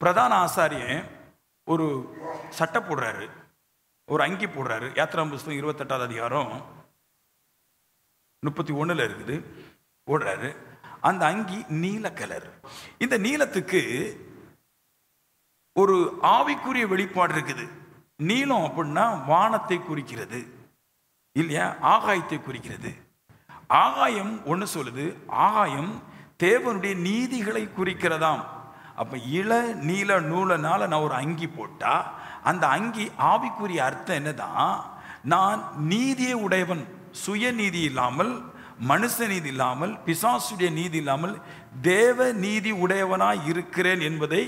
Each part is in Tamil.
பிரதான ஆசாரியன் ஒரு சட்டை போடுறாரு, ஒரு அங்கி போடுறாரு. யாத்திராகமம் புஸ்தகம் 28வது அதிகாரம் 31 இருக்குது, போடுறாரு. அந்த அங்கி நீல கலர். இந்த நீலத்துக்கு ஒரு ஆவிக்குரிய வெளிப்பாடு இருக்குது. நீலம் அப்படின்னா வானத்தை குறிக்கிறது இல்லையா, ஆகாயத்தை குறிக்கிறது. ஆகாயம் ஒன்று சொல்லுது, ஆகாயம் தேவனுடைய நீதிகளை குறிக்கிறதாம். அப்போ இள நீல நூலனால நான் ஒரு அங்கி போட்டா அந்த அங்கி ஆவிக்குரிய அர்த்தம் என்னதான், நான் நீதியை உடையவன், சுய நீதி இல்லாமல், மனுஷ நீதி இல்லாமல், பிசாசுடைய நீதி இல்லாமல் தேவ நீதி உடையவனாய் இருக்கிறேன் என்பதை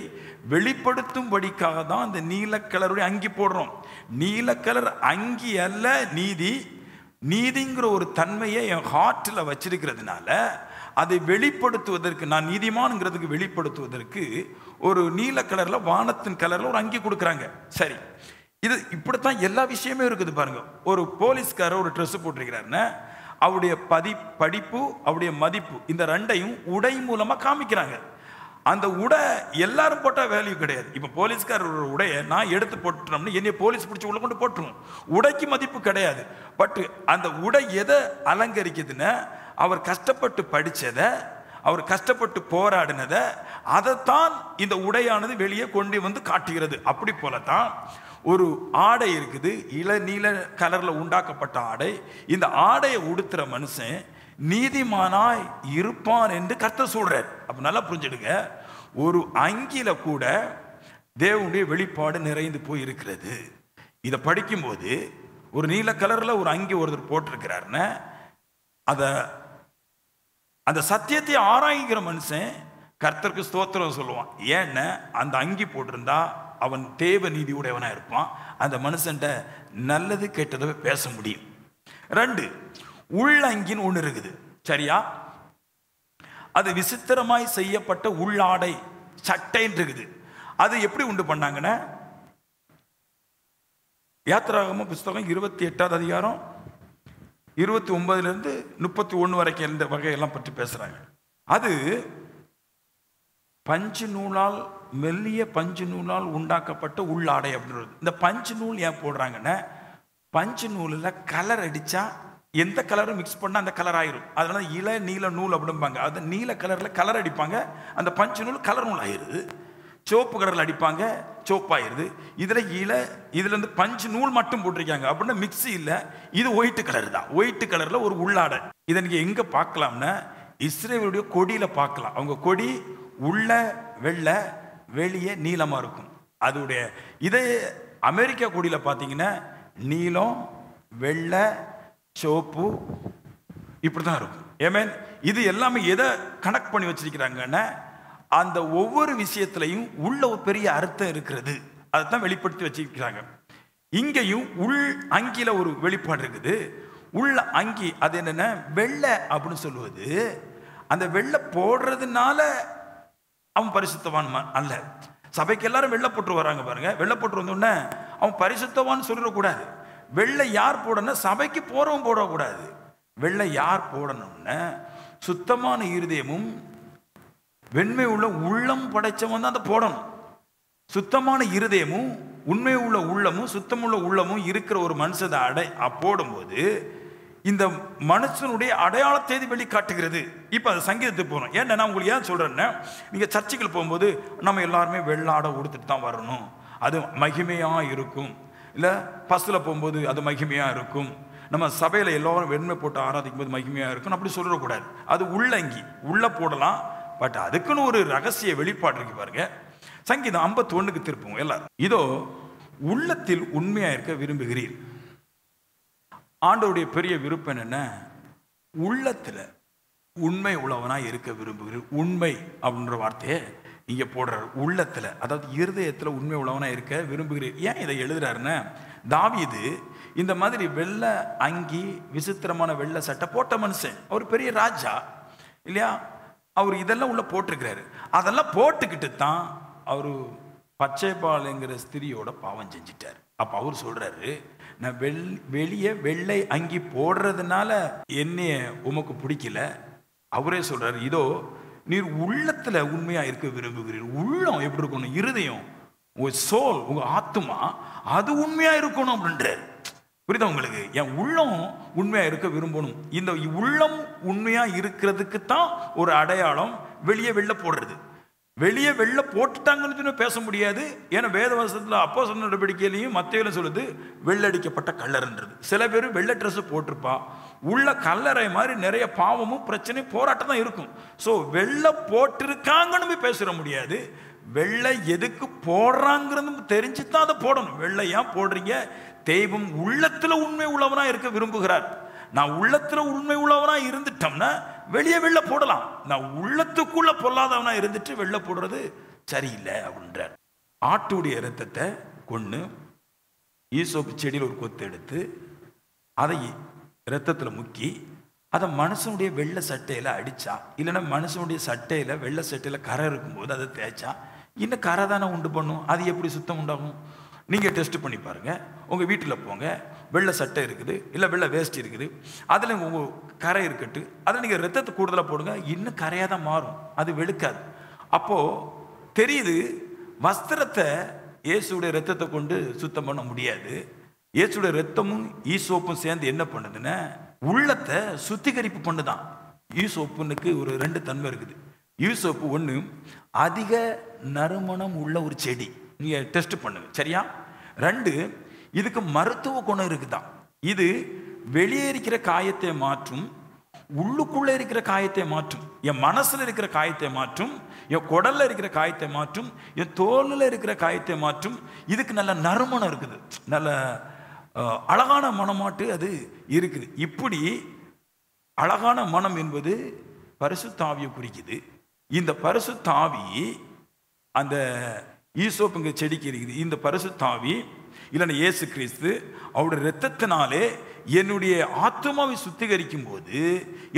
வெளிப்படுத்தும்படிக்காக தான் அந்த நீல கலருடைய அங்கி போடுறோம். நீல கலர் அங்கி அல்ல நீதி. நீதிங்கிற ஒரு தன்மையை என் ஹார்ட்டில் வச்சிருக்கிறதுனால அதை வெளிப்படுத்துவதற்கு, நான் நீதிமான்ங்கிறதுக்கு வெளிப்படுத்துவதற்கு ஒரு நீல கலர்ல, வானத்தின் கலர்ல ஒரு அங்கி கொடுக்குறாங்க. சரி, இது இப்படித்தான் எல்லா விஷயமே இருக்குது பாருங்க. ஒரு போலீஸ்காரர் ஒரு ட்ரெஸ் போட்டிருக்கிறாருன்னா அவருடைய படிப்பு, அவருடைய மதிப்பு, இந்த ரெண்டையும் உடை மூலமா காமிக்கிறாங்க. அந்த உடை எல்லாரும் போட்டா வேல்யூ கிடையாது. இப்ப போலீஸ்காரர் ஒரு உடையை நான் எடுத்து போட்டுட்டோம்னு என்னைய போலீஸ் பிடிச்சி உள்ள கொண்டு போட்டுருவோம், உடைக்கு மதிப்பு கிடையாது. பட் அந்த உடை எதை அலங்கரிக்குதுன்னா, அவர் கஷ்டப்பட்டு படிச்சதை, அவர் கஷ்டப்பட்டு போராடினதை, அதைத்தான் இந்த உடையானது வெளியே கொண்டு வந்து காட்டுகிறது. அப்படி போலத்தான் ஒரு ஆடை இருக்குது, இளநீல கலர்ல உண்டாக்கப்பட்ட ஆடை. இந்த ஆடையை உடுத்துற மனுஷன் நீதிமானாய் இருப்பான் என்று கர்த்தர் சொல்றார். அப்ப நல்லா புரிஞ்சுடுங்க, ஒரு அங்கில கூட தேவனுடைய வெளிப்பாடு நிறைந்து போய் இருக்கிறது. இதை படிக்கும்போது ஒரு நீல கலர்ல ஒரு அங்கி ஒருத்தர் போட்டிருக்கிறாருன்னா அந்த சத்தியத்தை ஆராய்கிற மனுஷன் கர்த்தருக்கு ஸ்தோத்திரம் சொல்லுவான். ஏன்னா அந்த அங்கி போட்டிருந்தா அவன் தேவ நீதி உடையவனா இருப்பான். அந்த மனுஷன்ட்ட நல்லது கெட்டதை பேச முடியும். 2, உள்ளங்கின்னு ஒன்று இருக்குது, சரியா? அது விசித்திரமாய் செய்யப்பட்ட உள்ளாடை, சட்டைன்னு இருக்குது. அது எப்படி உண்டு பண்ணாங்கன்னா, யாத்திராகமம் புஸ்தகம் 28வது அதிகாரம் 29 31 வரைக்கும் இந்த வகையெல்லாம் பற்றி பேசுறாங்க. அது பஞ்சு நூலால், மெல்லிய பஞ்சு நூலால் உண்டாக்கப்பட்ட உள்ளாடை அப்படின்றது. இந்த பஞ்சு நூல் ஏன் போடுறாங்கன்னா, பஞ்சு நூலில் கலர் அடிச்சா எந்த கலரும் மிக்ஸ் பண்ணால் அந்த கலர் ஆயிரும். அதனால இள நீல நூல் அப்படிம்பாங்க. அது நீல கலரில் கலர் அடிப்பாங்க, அந்த பஞ்சு நூல் கலர் நூல் ஆயிடுது. சிவப்பு கலரில் அடிப்பாங்க, சிவப்பாயிருது. இதுல இருந்து பஞ்சு நூல் மட்டும் போட்டிருக்காங்க அப்படின்னா மிக்ஸி இல்லை, இது ஒயிட் கலர் தான். ஒயிட் கலர்ல ஒரு உள்ளாடை. இதை நீங்க எங்க பார்க்கலாம்னா, இஸ்ரேலுடைய கொடியில பார்க்கலாம். அவங்க கொடி உள்ள வெள்ளை, வெளியே நீளமா இருக்கும். அதோடைய இதே அமெரிக்கா கொடியில பார்த்தீங்கன்னா நீலம், வெள்ளை, சிவப்பு இப்படிதான் இருக்கும். ஏமேன், இது எல்லாமே எதை கனெக்ட் பண்ணி வச்சிருக்கிறாங்கன்னா, அந்த ஒவ்வொரு விஷயத்திலையும் உள்ள ஒரு பெரிய அர்த்தம் இருக்கிறது, அதைத்தான் வெளிப்படுத்தி வச்சிருக்கிறாங்க. இங்கேயும் உள் அங்கில ஒரு வெளிப்பாடு இருக்குது. உள்ள அங்கி அது என்னன்னா வெள்ளை அப்படின்னு சொல்லுவது, அந்த வெள்ளை போடுறதுனால அவன் பரிசுத்தவான் அல்ல. சபைக்கு எல்லாரும் வெள்ளை போட்டு வராங்க பாருங்க. வெள்ளை போட்டு வந்தோடனே அவன் பரிசுத்தவான்னு சொல்லிடக்கூடாது. வெள்ளை யார் போடணும்? சபைக்கு போறவன் போடக்கூடாது. வெள்ளை யார் போடணும்னா, சுத்தமான இருதயமும் வெண்மை உள்ள உள்ளம் படைச்சவன் தான் அதை போடணும். சுத்தமான இருதயமும் உண்மை உள்ள உள்ளமும் சுத்தமுள்ள உள்ளமும் இருக்கிற ஒரு மனுஷனை போடும்போது இந்த மனுஷனுடைய அடையாளத்தை வெளிக்காட்டுகிறது. இப்போ அது சங்கீதத்துக்கு போகணும். ஏன்னா நான் உங்களுக்கு ஏன் சொல்றேன்னா, நீங்க சர்ச்சுக்கு போகும்போது நம்ம எல்லாருமே வெள்ளாடை உடுத்துட்டு தான் வரணும், அது மகிமையா இருக்கும். இல்லை பஸ்ஸில் போகும்போது அது மகிமையா இருக்கும். நம்ம சபையில் எல்லாரும் வெண்மை போட்டு ஆராதிக்கும் போது மகிமையா இருக்கும் அப்படி சொல்லக்கூடாது. அது உள்ளங்கி உள்ள போடலாம், பட் அதுக்குன்னு ஒரு ரகசிய வெளிப்பாடு இருக்கு பாருங்க. சங்கீதம் 51க்கு திருப்புவோம் எல்லாரும். இதோ உள்ளத்தில் உண்மையா இருக்க விரும்புகிறீர். ஆண்டவருடைய பெரிய விருப்பம் என்ன? உள்ளத்துல உண்மை உள்ளவனா இருக்க விரும்புகிறீர். உண்மை அப்படின்ற வார்த்தையை இங்க போடுறாரு. உள்ளத்துல, அதாவது இருதயத்துல உண்மை உள்ளவனா இருக்க விரும்புகிறேன். ஏன் இதை எழுதுறாருன்னா, தாவீது இந்த மாதிரி வெள்ளை அங்கி விசித்திரமான வெள்ளை சட்டை போட்ட மனுஷன், அவர் பெரிய ராஜா இல்லையா? அவர் இதெல்லாம் உள்ள போட்டிருக்கிறாரு. அதெல்லாம் போட்டுக்கிட்டு தான் அவரு பச்சைபாலுங்கிற ஸ்திரியோட பாவம் செஞ்சிட்டார். அப்ப அவர் சொல்றாரு, நான் வெளியே வெள்ளை அங்கி போடுறதுனால என்னைய உமக்கு பிடிக்கல. அவரே சொல்றாரு, இதோ நீர் உள்ளத்துல உண்மையா இருக்க விரும்புகிறீர். உள்ளம் எப்படி இருக்கணும்? இருதயம், உங்க சோல், உங்க ஆத்மா அது உண்மையா இருக்கணும் அப்படின்றார். புரியுதா உங்களுக்கு? என் உள்ளம் உண்மையா இருக்க விரும்பணும். இந்த உள்ளம் உண்மையா இருக்கிறதுக்கு தான் ஒரு அடையாளம் வெளியே வெள்ள போடுறது. வெளியே வெள்ள போட்டுட்டாங்கன்னு பேச முடியாது. ஏன்னா வேதவசத்துல அப்போஸ்தலர் நடவடிக்கையிலையும் மத்தேயுல சொல்லுது வெள்ளடிக்கப்பட்ட கல்லறைன்றது. சில பேர் வெள்ளை ட்ரெஸ் போட்டிருப்பா, உள்ள கல்லறை மாதிரி நிறைய பாவமும் பிரச்சனையும் போராட்டம் தான் இருக்கும். ஸோ வெள்ளை போட்டிருக்காங்கன்னு பேசிட முடியாது. வெள்ளை எதுக்கு போடுறாங்கிறது தெரிஞ்சு தான் அதை போடணும். வெள்ளை ஏன் போடுறீங்க? தெய்வம் உள்ளத்துல உண்மை உள்ளவனா இருக்க விரும்புகிறார். நான் உள்ளத்துல உண்மை உள்ளவனா இருந்துட்டோம்னா வெளியே வெள்ள போடலாம். நான் உள்ளத்துக்குள்ள பொல்லாதவனா இருந்துட்டு வெள்ள போடுறது சரியில்லை அப்படின்றார். ஆட்டுடைய இரத்தத்தை கொண்டு ஈசோப்பு செடியில் ஒரு கொத்து எடுத்து அதை இரத்தத்தில் முக்கி அதை மனுஷனுடைய வெள்ளை சட்டையில அடிச்சா, இல்லைன்னா மனுஷனுடைய சட்டையில வெள்ளை சட்டையில கரை இருக்கும்போது அதை தேய்ச்சா இன்னும் கரை தானே உண்டு பண்ணும். அது எப்படி சுத்தம் உண்டாகும்? நீங்கள் டெஸ்ட் பண்ணி பாருங்கள். உங்கள் வீட்டில் போங்க, வெள்ளை சட்டை இருக்குது, இல்லை வெள்ளை வேஸ்ட் இருக்குது, அதில் உங்கள் கரை இருக்கட்டு, அதில் நீங்கள் ரத்தத்தை கூடுதலாக போடுங்க, இன்னும் கரையாக தான் மாறும், அது வெளுக்காது. அப்போது தெரியுது, வஸ்திரத்தை இயேசுடைய ரத்தத்தை கொண்டு சுத்தம் பண்ண முடியாது. இயேசுடைய ரத்தமும் ஈசோப்பும் சேர்ந்து என்ன பண்ணுதுன்னா உள்ளத்தை சுத்திகரிப்பு பண்ணுதான். ஈசோப்புனுக்கு ஒரு 2 தன்மை இருக்குது. ஈசோப்பு ஒன்று அதிக நறுமணம் உள்ள ஒரு செடி, நீங்கள் டெஸ்ட் பண்ணுங்க சரியா. 2 இதுக்கு மருத்துவ குணம் இருக்குதான். இது வெளியே இருக்கிற காயத்தை மாற்றும், உள்ளுக்குள்ள இருக்கிற காயத்தை மாற்றும், என் மனசுல இருக்கிற காயத்தை மாற்றும், என் குடல்ல இருக்கிற காயத்தை மாற்றும், என் தோல்ல இருக்கிற காயத்தை மாற்றும். இதுக்கு நல்ல நறுமணம் இருக்குது, நல்ல அழகான மனமாட்டு அது இருக்குது. இப்படி அழகான மனம் என்பது பரிசுத்த ஆவியை குறிக்குது. இந்த பரிசுத்த ஆவி அந்த ஈசோப்புங்க செடிக்கு இருக்குது. இந்த பரிசுத்த ஆவி இல்லைன்னா இயேசு கிறிஸ்து அவருடைய இரத்தத்தினாலே என்னுடைய ஆத்மாவை சுத்திகரிக்கும் போது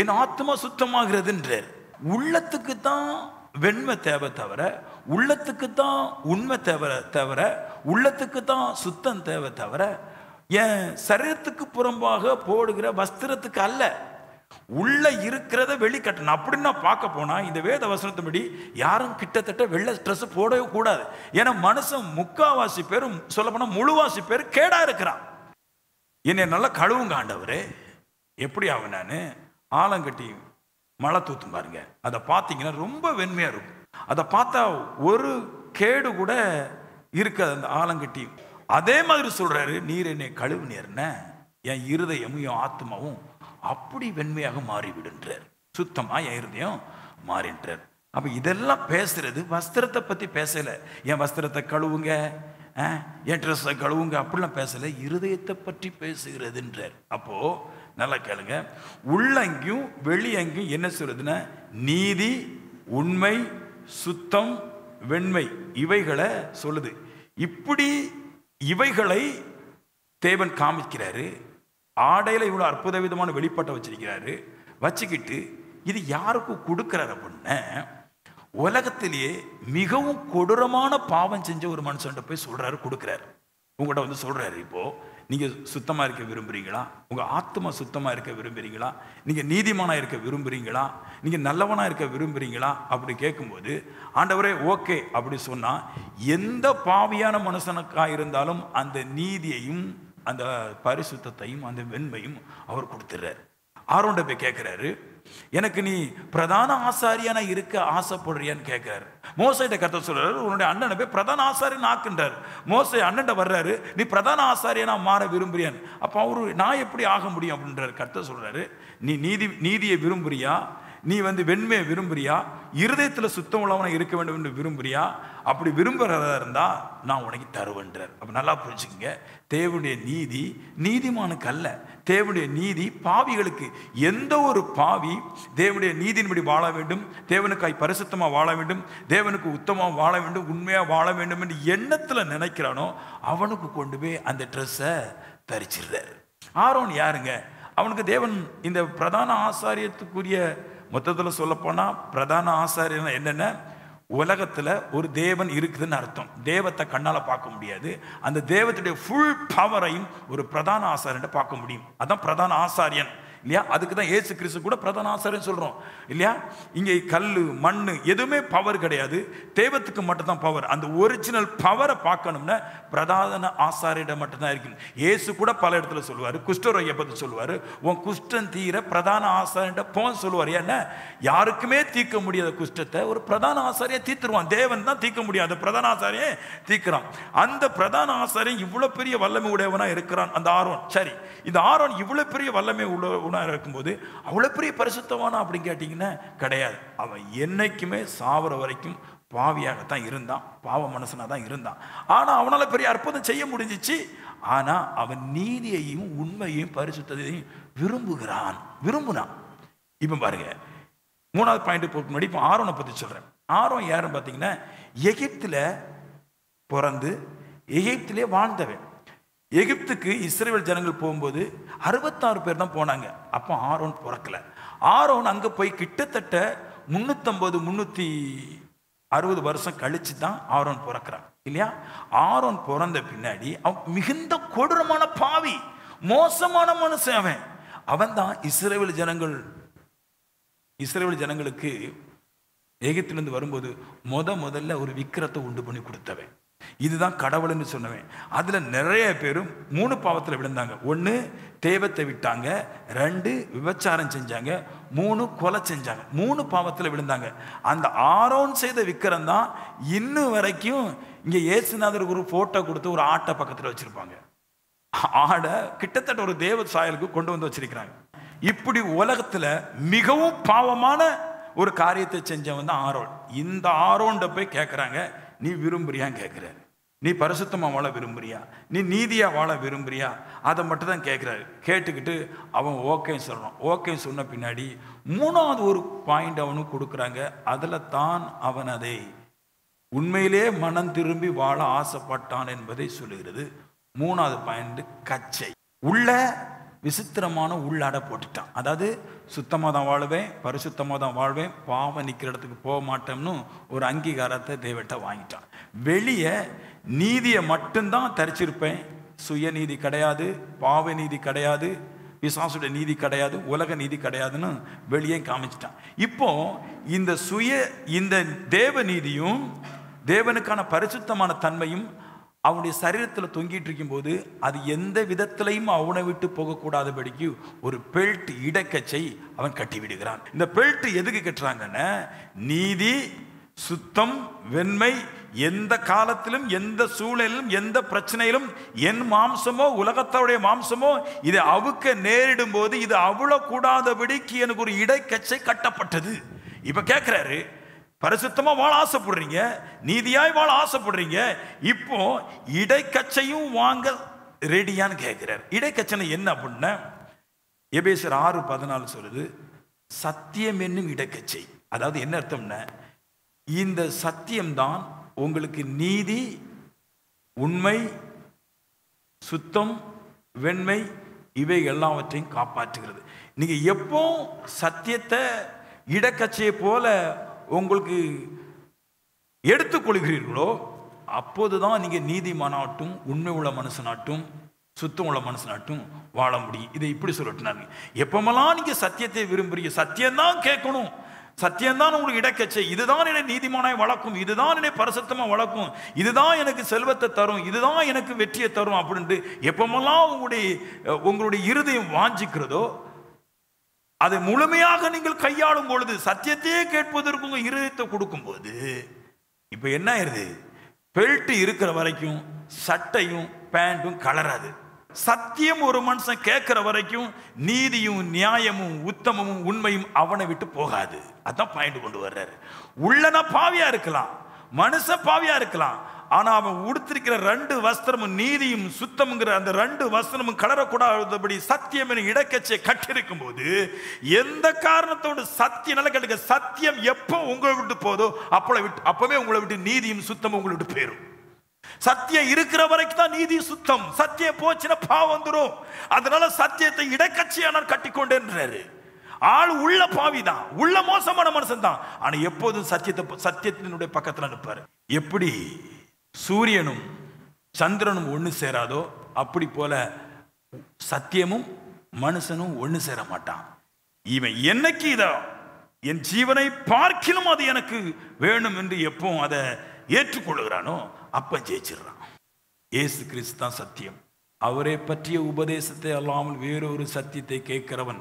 என் ஆத்மா சுத்தமாகிறதுன்றார். உள்ளத்துக்கு தான் வெண்மை தேவை தவிர, உள்ளத்துக்கு தான் உண்மை தவிர, உள்ளத்துக்கு தான் சுத்தம் தேவை தவிர, என் சரீரத்துக்கு புறம்பாக போடுகிற வஸ்திரத்துக்கு அல்ல. உள்ள இருக்கிறத வெளிக்கட்டணும். அப்படின்னா பார்க்க போனா இந்த வேத வசனத்தின்படி யாரும் கிட்டத்தட்ட வெள்ளை ட்ரெஸ் போடவே கூடாது. ஏன்னா மனுஷன் முக்காவாசி பேரும், சொல்ல போனா முழுவாசி பேர் கேடா இருக்கிறான். என்னை நல்லா கழுவுங்க ஆண்டவரே. எப்படி ஆகும்? நான் ஆலங்கட்டி மழை தூத்தும் பாருங்க, அதை பார்த்தீங்கன்னா ரொம்ப வெண்மையா இருக்கும். அதை பார்த்தா ஒரு கேடு கூட இருக்காது அந்த ஆலங்கட்டி. அதே மாதிரி சொல்றாரு, நீர் என்னை கழுவுனீர்னா என் இருதயமும் என் ஆத்மாவும் அப்படி வெண்மையாக மாறிவிடுன்றார். சுத்தமா என் இருதயம் மாறின்றார். அப்ப இதெல்லாம் பேசுறது வஸ்திரத்தை பத்தி பேசல. என் வஸ்திரத்தை கழுவுங்க, என் ட்ரெஸ்ஸை கழுவுங்க அப்படிலாம் பேசல, இருதயத்தை பற்றி பேசுகிறதுன்றார். அப்போ நல்லா கேளுங்க, உள்ளங்கியும் வெளியங்கியும் என்ன சொல்றதுன்னா நீதி, உண்மை, சுத்தம், வெண்மை இவைகளை சொல்லுது. இப்படி இவைகளை தேவன் காமிக்கிறாரு. ஆடையில இவ்வளவு அற்புத விதமான வெளிப்பாட்டை வச்சிருக்கிறாரு. வச்சுக்கிட்டு இது யாருக்கும் கொடுக்கிறார் அப்படின்னா, உலகத்திலேயே மிகவும் கொடூரமான பாவம் செஞ்ச ஒரு மனுஷன் போய் சொல்றாரு, கொடுக்கிறாரு. உங்கள்கிட்ட வந்து சொல்றாரு, இப்போ நீங்க சுத்தமா இருக்க விரும்புறீங்களா? உங்க ஆத்மா சுத்தமா இருக்க விரும்புறீங்களா? நீங்க நீதிமானா இருக்க விரும்புறீங்களா? நீங்க நல்லவனா இருக்க விரும்புறீங்களா? அப்படி கேட்கும்போது ஆண்டவரே ஓகே அப்படி சொன்னா, எந்த பாவியான மனுஷனுக்கா இருந்தாலும் அந்த நீதியையும் அந்த பரிசுத்தையும் அந்த வெண்மையும் அவர் கொடுத்துறாரு. ஆரோன்ட போய் கேட்கிறாரு, எனக்கு நீ பிரதான ஆசாரியான இருக்க ஆசைப்படுறியான்னு கேட்கிறாரு. மோசைட்ட கர்த்தர் சொல்றாரு, உன்னுடைய அண்ணனை போய் பிரதான ஆசாரியன் ஆக்குன்றாரு. மோசை அண்ணன்ட்ட வர்றாரு, நீ பிரதான ஆசாரியனா மாற விரும்புறியான். அப்ப அவரு நான் எப்படி ஆக முடியும் அப்படின்றாரு. கர்த்தர் சொல்றாரு, நீ நீதியை விரும்புறியா, நீ வெண்மையை விரும்புறியா, இருதயத்துல சுத்தம் உள்ளவனா இருக்க வேண்டும் என்று விரும்புறியா? அப்படி விரும்புறதா இருந்தா நான் உனக்கு தருவேன்றார். அப்ப நல்லா புரிஞ்சுக்கங்க, தேவனுடைய நீதி நீதிமானுக்கு அல்ல, தேவனுடைய நீதி பாவிகளுக்கு. எந்த ஒரு பாவி தேவனுடைய நீதியின்படி வாழ வேண்டும், தேவனுக்காய் பரிசுத்தமா வாழ வேண்டும், தேவனுக்கு உத்தமமா வாழ வேண்டும், உண்மையா வாழ வேண்டும் என்று எண்ணத்துல நினைக்கிறானோ அவனுக்கு கொண்டு போய் அந்த ட்ரெஸ்ஸை தரிச்சிடுறாரு. ஆரோன் யாருங்க? அவனுக்கு தேவன் இந்த பிரதான ஆசாரியத்துக்குரிய, மொத்தத்தில் சொல்ல போனா பிரதான ஆசாரியன் என்னென்ன, உலகத்துல ஒரு தேவன் இருக்குதுன்னு அர்த்தம். தேவத்தை கண்ணால பார்க்க முடியாது, அந்த தேவத்துடைய ஃபுல் பவரையும் ஒரு பிரதான ஆசாரியன் பார்க்க முடியும். அதான் பிரதான ஆசாரியன் இல்லையா? அதுக்கு தான் இயேசு கிறிஸ்து கூட பிரதான ஆசாரியன் சொல்றோம் இல்லையா? இங்கே கல்லு மண்ணு எதுவுமே பவர் கிடையாது, தேவத்துக்கு மட்டும்தான் பவர். அந்த ஒரிஜினல் பவரை பார்க்கணும்னா பிரதான ஆசாரியிடம் மட்டும்தான் இருக்கு. இயேசு கூட பல இடத்துல சொல்லுவார், குஷ்டரோகியை பற்றி சொல்லுவார், உன் குஷ்டம் தீர பிரதான ஆசாரியிட்ட போன்னு சொல்லுவார். ஏன்னா யாருக்குமே தீர்க்க முடியாத குஷ்டத்தை ஒரு பிரதான ஆசாரியை தீர்த்துருவான். தேவன் தான் தீர்க்க முடியாது, பிரதான ஆசாரியை தீர்க்கிறான். அந்த பிரதான ஆசாரியன் இவ்வளவு பெரிய வல்லமை உடையவனா இருக்கிறான் அந்த ஆரோன். சரி, இந்த ஆரோன் இவ்வளவு பெரிய வல்லமை உள்ள இருக்கும்போது அவ்வளவு பெரிய பரிசுத்தவானா அப்படின்னு கேட்டீங்கன்னா கிடையாது. அவன் என்னைக்குமே சாவர வரைக்கும் பாவியாகத்தான் இருந்தான், பாவ மனசனா தான் இருந்தான். ஆனா அவனால பெரிய அற்புதம் செய்ய முடிஞ்சிச்சு. ஆனா அவன் நீதியையும் உண்மையையும் பரிசுத்தத்தையும் விரும்புனான். இப்ப பாருங்க, மூணாவது பாயிண்ட் போக்கு முன்னாடி இப்ப ஆரோனை பத்தி சொல்றேன். ஆரோன் யாருன்னு பாத்தீங்கன்னா, எகிப்துல பிறந்து எகிப்திலே வாழ்ந்தவன். எகிப்துக்கு இஸ்ரேல் ஜனங்கள் போகும்போது 66 பேர் தான் போனாங்க. அப்போ ஆரோன் பிறக்கல. ஆரோன் அங்க போய் கிட்டத்தட்ட 350-360 வருஷம் கழிச்சு தான் ஆரோன் பிறக்கிறான் இல்லையா? ஆரோன் பிறந்த பின்னாடி அவன் மிகுந்த கொடூரமான பாவி, மோசமான மனுஷன். அவன் தான் இஸ்ரேல் ஜனங்களுக்கு எகிப்திலிருந்து வரும்போது முதல்ல ஒரு விக்கிரத்தை உண்டு பண்ணி கொடுத்தவன். இதுதான் கடவுள்னு சொன்னவன். அதுல நிறைய பேரும் 3 பாவத்தில் விழுந்தாங்க. 1 தேவத்தை விட்டாங்க, 2 விபச்சாரம் செஞ்சாங்க, 3 கொலை செஞ்சாங்க. 3 பாவத்தில் விழுந்தாங்க. அந்த ஆரோன் செய்த விக்கிரம் தான் இன்னும் வரைக்கும் இங்க இயேசுநாதருக்கு ஒரு போட்டோ கொடுத்து ஒரு ஆட்டை பக்கத்தில் வச்சிருப்பாங்க. ஆடை கிட்டத்தட்ட ஒரு தேவ சாயலுக்கு கொண்டு வந்து வச்சிருக்கிறாங்க. இப்படி உலகத்துல மிகவும் பாவமான ஒரு காரியத்தை செஞ்சவன் தான் ஆரோன். இந்த ஆரோன்ட போய் கேட்கிறாங்க, நீ விரும்புறியான்னு கேட்கிற, நீ பரிசுத்தமா வாழ விரும்புறியா, நீ நீதியா வாழ விரும்புறியா, அதை மட்டும் தான் கேட்கிறாரு. கேட்டுக்கிட்டு அவன் ஓகே சொல்றான். ஓகே சொன்ன பின்னாடி 3வது ஒரு பாயிண்ட் அவனுக்கு கொடுக்குறாங்க. அதுல தான் அவன் அதை உண்மையிலே மனம் திரும்பி வாழ ஆசைப்பட்டான் என்பதை சொல்லுகிறது. 3வது பாயிண்ட் கச்சை. உள்ள விசித்திரமான உள்ளாடை போட்டுட்டான். அதாவது சுத்தமாக தான் வாழ்வேன், பரிசுத்தமாக தான் வாழ்வேன், பாவம் நிற்கிற இடத்துக்கு போக மாட்டோம்னு ஒரு அங்கீகாரத்தை தேவட்ட வாங்கிட்டான். வெளியே நீதியை மட்டும்தான் தரிச்சிருப்பேன், சுயநீதி கிடையாது, பாவ நீதி கிடையாது, பிசாசுடைய நீதி கிடையாது, உலக நீதி கிடையாதுன்னு வெளியே காமிச்சிட்டான். இப்போ இந்த தேவ நீதியும் தேவனுக்கான பரிசுத்தமான தன்மையும் அவனுடைய சரீரத்தில் தொங்கிட்டு இருக்கும் போது அது எந்த விதத்திலையும் அவனை விட்டு போகக்கூடாதபடிக்கு ஒரு பெல்ட் இடக்கச்சை அவன் கட்டி விடுகிறான். இந்த பெல்ட் எதுக்கு கட்டுறாங்கன்னா, நீதி, சுத்தம், வெண்மை, எந்த காலத்திலும் எந்த சூழலிலும் எந்த பிரச்சனையிலும் என் மாம்சமோ உலகத்தோடைய மாம்சமோ இதை அவுக்க நேரிடும் போது இது அவ்வளக்கூடாதபடிக்கு எனக்கு ஒரு இடைக்கச்சை கட்டப்பட்டது. இப்ப கேட்கிறாரு, பரிசுத்தமா வாழ ஆசைப்படுறீங்க, நீதியாய் வாழ ஆசைப்படுறீங்க, இப்போ இடைக்கச்சையும் வாங்க ரெடியான்னு கேட்கிறார். இடைக்கச்சனை என்ன அப்படின்னா, எபேசியர் 6:14 சொல்லுது, சத்தியம் என்னும் இடைக்கச்சை. அதாவது என்ன அர்த்தம்னா, இந்த சத்தியம்தான் உங்களுக்கு நீதி, உண்மை, சுத்தம், வெண்மை இவை எல்லாவற்றையும் காப்பாற்றுகிறது. நீங்க எப்போ சத்தியத்தை இடக்கச்சையை போல உங்களுக்கு எடுத்துக்கொள்கிறீர்களோ அப்போதுதான் நீங்க நீதிமானாட்டும், உண்மை உள்ள மனுஷனாட்டும், சுத்தம் உள்ள மனுஷனாட்டும் வாழ முடியும். இதை இப்படி சொல்லட்டுனாங்க, எப்பமெல்லாம் நீங்க சத்தியத்தை விரும்புறீங்க, சத்தியம்தான் கேட்கணும், சத்தியம்தான் உங்களுக்கு இடக்கச்சை, இதுதான் என்னை நீதிமானாய் வளர்க்கும், இதுதான் என்னை பரிசுத்தமா வளர்க்கும், இதுதான் எனக்கு செல்வத்தை தரும், இதுதான் எனக்கு வெற்றியை தரும் அப்படின்ட்டு எப்பமெல்லாம் உங்களுடைய இருதயம் வாஞ்சிக்கிறதோ அதை முழுமையாக நீங்கள் கையாளும் பொழுது, சத்தியத்தையே கேட்பதற்கு உங்க இருதயத்தை கொடுக்கும் போது, இப்ப என்ன ஆயிருது, பெல்ட் இருக்கிற வரைக்கும் சட்டையும் பேண்டும் கலராது. சத்தியம் ஒரு மனுஷன் கேட்கிற வரைக்கும் நீதியும் நியாயமும் உத்தமமும் உண்மையும் அவனை விட்டு போகாது. அதான் பாயிண்ட் கொண்டு வர்றாரு. உள்ளனா பாவியா இருக்கலாம், மனுஷன் பாவியா இருக்கலாம், ஆனா அவன் உடுத்திருக்கிற 2 வஸ்திரமும் நீதியும் சுத்தம்ங்கிற அந்த 2 வஸ்திரமும் கலரக்கூடாதபடி சத்தியம் இடக்கச்சை கட்டிருக்கும் போது எந்த காரணத்தோடு சத்தியம் நல்ல கேட்டுக்க, சத்தியம் எப்போ உங்களை விட்டு போதோ அப்பவே உங்களை விட்டு நீதியும் சுத்தமும் உங்களை விட்டு போயிடும். சத்தியம் இருக்கிற வரைக்கும் தான் நீதி சுத்தம். சத்தியம் போச்சுன்னா பாவம் வந்துடும். அதனால சத்தியத்தை இடக்கட்சியானார் கட்டிக்கொண்டேன்றாரு. ஆள் உள்ள பாவிதான், உள்ள மோசமான மனுஷன் தான், ஆனா எப்போதும் சத்தியத்தினுடைய பக்கத்துல நிற்பாரு. எப்படி சூரியனும் சந்திரனும் ஒண்ணு சேராதோ அப்படி போல சத்தியமும் மனுஷனும் ஒண்ணு சேர மாட்டான். இவன் என்னைக்கு இத என் ஜீவனை பார்க்கிலும் அது எனக்கு வேணும் என்று எப்போ அதை ஏற்றுக்கொள்கிறானோ அப்ப ஜெயிச்சிடறான். இயேசு கிறிஸ்து தான் சத்தியம். அவரை பற்றிய உபதேசத்தை அல்லாமல் வேறொரு சத்தியத்தை கேட்கிறவன்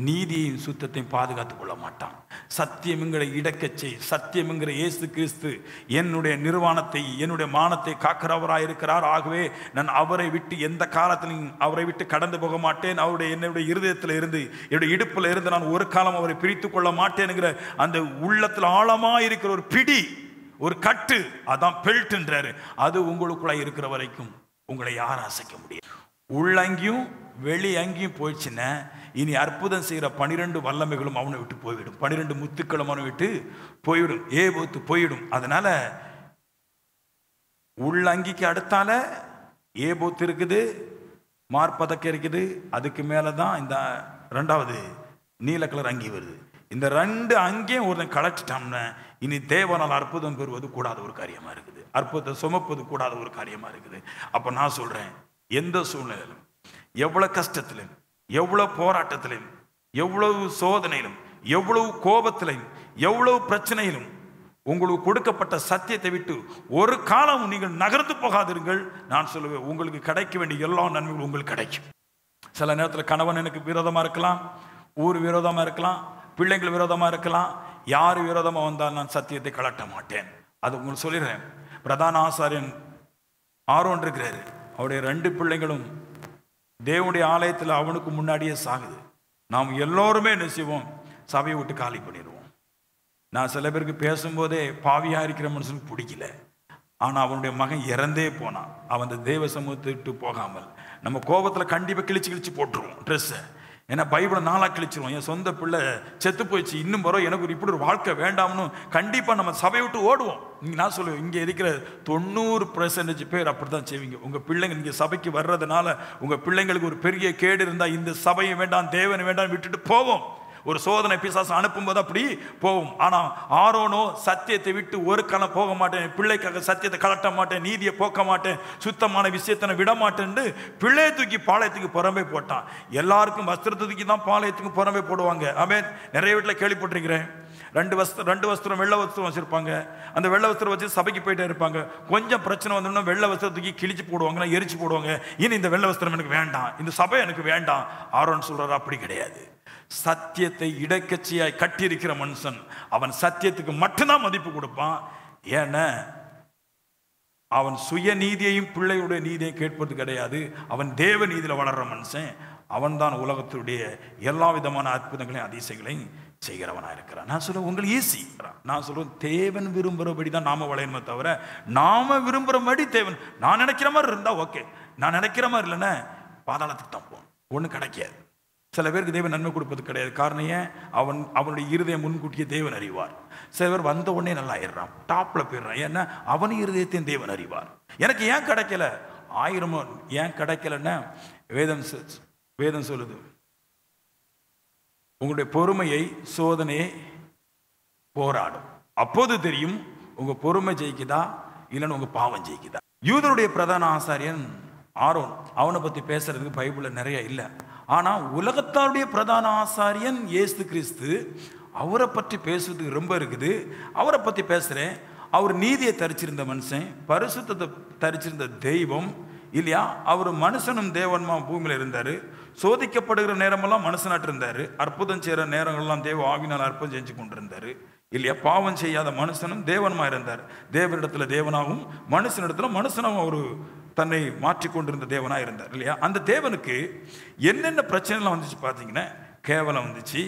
நீதியையும் சுத்தத்தையும் பாதுகாத்துக் கொள்ள மாட்டான். சத்தியம்ங்கிற இடக்கச்சை, சத்தியம்ங்கிற இயேசு கிறிஸ்து என்னுடைய நிர்வாணத்தை என்னுடைய மானத்தை காக்கிறவராயிருக்கிறார். ஆகவே நான் அவரை விட்டு எந்த காலத்திலும் அவரை விட்டு கடந்து போக மாட்டேன். என்னுடைய இருதயத்தில் இருந்து என்னுடைய இடுப்பில் இருந்து நான் ஒரு காலம் அவரை பிரித்து கொள்ள மாட்டேன்ங்கிற அந்த உள்ளத்தில் ஆழமா இருக்கிற ஒரு பிடி, ஒரு கட்டு, அதான் பெல்ட்ன்றாரு. அது உங்களுக்குள்ள இருக்கிற வரைக்கும் உங்களை யாரும் அசைக்க முடியும். உள்ளங்கியும் வெளி அங்கியும் போயிடுச்சுன்னா இனி அற்புதம் செய்கிற 12 வல்லமைகளும் அவனை விட்டு போய்விடும். 12 முத்துக்களும் அவனை விட்டு போய்விடும். ஏபோத்து போயிடும். அதனால உள்ளங்கிக்கு அடுத்தால ஏபோத்து இருக்குது, மார்பதக்கம் இருக்குது, அதுக்கு மேலதான் இந்த 2வது நீல கலர் அங்கி வருது. இந்த 2 அங்கேயும் ஒருத்தன் கலச்சிட்டான்னா இனி தேவனால் அற்புதம் பெறுவது கூடாத ஒரு காரியமா இருக்குது, அற்புதத்தை சுமப்பது கூடாத ஒரு காரியமா இருக்குது. அப்ப நான் சொல்றேன், எந்த சூழ்நிலையிலும், எவ்வளவு கஷ்டத்திலும், எவ்வளவு போராட்டத்திலும், எவ்வளவு சோதனையிலும், எவ்வளவு கோபத்திலும், எவ்வளவு பிரச்சனையிலும் உங்களுக்கு கொடுக்கப்பட்ட சத்தியத்தை விட்டு ஒரு காலம் நீங்கள் நகர்ந்து போகாதிருங்கள். நான் சொல்லுவேன், உங்களுக்கு கிடைக்க வேண்டிய எல்லா நன்மைகளும் உங்களுக்கு கிடைக்கும். சில நேரத்தில் கணவன் எனக்கு விரோதமா இருக்கலாம், ஊர் விரோதமா இருக்கலாம், பிள்ளைகள் விரோதமா இருக்கலாம், யார் விரோதமா வந்தால் நான் சத்தியத்தை கலட்ட மாட்டேன். அது உங்களுக்கு சொல்லிடுறேன். பிரதான ஆசாரியன் ஆரோன் இருக்கிறாரு, அவருடைய 2 பிள்ளைகளும் தேவனுடைய ஆலயத்தில் அவனுக்கு முன்னாடியே சாகுது. நாம் எல்லோருமே என்ன செய்வோம், சபையை விட்டு காலி பண்ணிடுவோம். நான் சில பேருக்கு பேசும்போதே பாவியா இருக்கிற மனுஷனுக்கு பிடிக்கல, ஆனா அவனுடைய மகன் இறந்தே போனான். அவன் அந்த தேவ சமூகத்தை விட்டு போகாமல் நம்ம கோபத்தில் கண்டிப்பாக கிழிச்சு போட்டுருவோம் ட்ரெஸ்ஸை. ஏன்னா பைபிளை நாளாக கிழிச்சிருவோம். என் சொந்த பிள்ளை செத்து போயிடுச்சு, இன்னும் வரும், எனக்கு இப்படி ஒரு வாழ்க்கை வேண்டாம்னு கண்டிப்பாக நம்ம சபையை விட்டு ஓடுவோம். நான் சொல்லுவேன், இங்கே இருக்கிற 90% பேர் அப்படி தான் செய்வீங்க. உங்கள் பிள்ளைங்க இங்கே சபைக்கு வர்றதுனால உங்கள் பிள்ளைங்களுக்கு ஒரு பெரிய கேடு இருந்தால் இந்த சபையை வேண்டாம், தேவனை வேண்டாம் விட்டுட்டு போவோம். ஒரு சோதனை பிசாசு அனுப்பும்போது அப்படி போகும். ஆனா ஆரோனோ சத்தியத்தை விட்டு ஒரு காலம் போக மாட்டேன், பிள்ளைக்காக சத்தியத்தை கலட்ட மாட்டேன், நீதியை போக்க மாட்டேன், சுத்தமான விஷயத்தை விட மாட்டேன்னு பிள்ளையை தூக்கி பாளையத்துக்கு புறம்பே போட்டான். எல்லாருக்கும் வஸ்திரத்தை தூக்கி தான் பாளையத்துக்கு புறம்பே போடுவாங்க. ஆமென். நிறைய வீட்டில் கேள்விப்பட்டிருக்கிறேன். 2 வஸ்திரம் வெள்ளை வஸ்திரம் வச்சிருப்பாங்க. அந்த வெள்ளை வஸ்திரம் வச்சு சபைக்கு போயிட்டே இருப்பாங்க. கொஞ்சம் பிரச்சனை வந்தோம்னா வெள்ளை வஸ்திரத்துக்கு கிழிச்சு போடுவாங்க, எரிச்சு போடுவாங்க. இனி இந்த வெள்ளை வஸ்திரம் எனக்கு வேண்டாம், இந்த சபை எனக்கு வேண்டாம். ஆரோன் சொல்றாரு, அப்படி கிடையாது. சத்தியத்தை இடக்கட்சியாய் கட்டியிருக்கிற மனுஷன் அவன் சத்தியத்துக்கு மட்டும்தான் மதிப்பு கொடுப்பான். ஏன்னா அவன் சுய நீதியையும் பிள்ளையுடைய நீதியையும் கேட்பது கிடையாது. அவன் தேவ நீதியில வளர்ற மனுஷன். அவன் தான் உலகத்துடைய எல்லா விதமான அற்புதங்களையும் அதிசயங்களையும் செய்கிறவனா இருக்கிறான். நான் சொல்லுவேன், உங்களுக்கு ஈஸி. நான் சொல்லுவேன், தேவன் விரும்புறபடி தான் நாம வளையணுமே தவிர நாம விரும்புறபடி தேவன் நான் நினைக்கிற மாதிரி இருந்தா ஓகே, நான் நினைக்கிற மாதிரி இல்லைன்னா பாதாளத்துக்கு தான் போகணும், ஒன்றும் கிடைக்காது. சில பேருக்கு தேவன் நன்மை கொடுப்பது கிடையாது. காரணம் ஏன்? அவனுடைய இருதயம் முன்கூட்டியே தேவன் அறிவார். சில பேர் வந்த உடனே நல்லா ஆயிடுறான், டாப்ல போயிடுறான். ஏன்னா அவன் இருதயத்தையும் தேவன் அறிவார். எனக்கு ஏன் கிடைக்கல, 1000 ஏன் கிடைக்கலன்னா வேதம் சொல்லுது, உங்களுடைய பொறுமையை சோதனையை போராடும், அப்போது தெரியும் உங்க பொறுமை ஜெயிக்குதா இல்லைன்னு உங்க பாவம் ஜெயிக்குதா. யூதருடைய பிரதான ஆசாரியன் ஆரோன், அவனை பத்தி பேசுறதுக்கு பைபிள்ல நிறைய இல்லை. ஆனா உலகத்தாருடைய பிரதான ஆசாரியன் இயேசு கிறிஸ்து, அவரை பற்றி பேசுறதுக்கு ரொம்ப இருக்குது. அவரை பத்தி பேசுறேன். அவர் நீதியை தரிச்சிருந்த மனுஷன், பரிசுத்தத்தை தரிச்சிருந்த தெய்வம் இல்லையா. அவர் மனுஷனும் தேவன்மா பூமியில இருந்தாரு. சோதிக்கப்படுகிற நேரமெல்லாம் மனுஷனாட்டு இருந்தாரு. அற்புதம் செய்கிற நேரங்கள்லாம் தேவ ஆவினால் அற்புதம் செஞ்சு கொண்டிருந்தாரு இல்லையா. பாவம் செய்யாத மனுஷனும் தேவன்மா இருந்தார். தேவனிடத்துல தேவனாகவும் மனுஷனிடத்துல மனுஷனாகவும் அவர் தன்னை மாற்றிக்கொண்டிருந்த தேவனா இருந்தார் இல்லையா? அந்த தேவனுக்கு என்னென்ன பிரச்சனைலாம் வந்துச்சு பார்த்தீங்கன்னா, கேவலம் வந்துச்சு,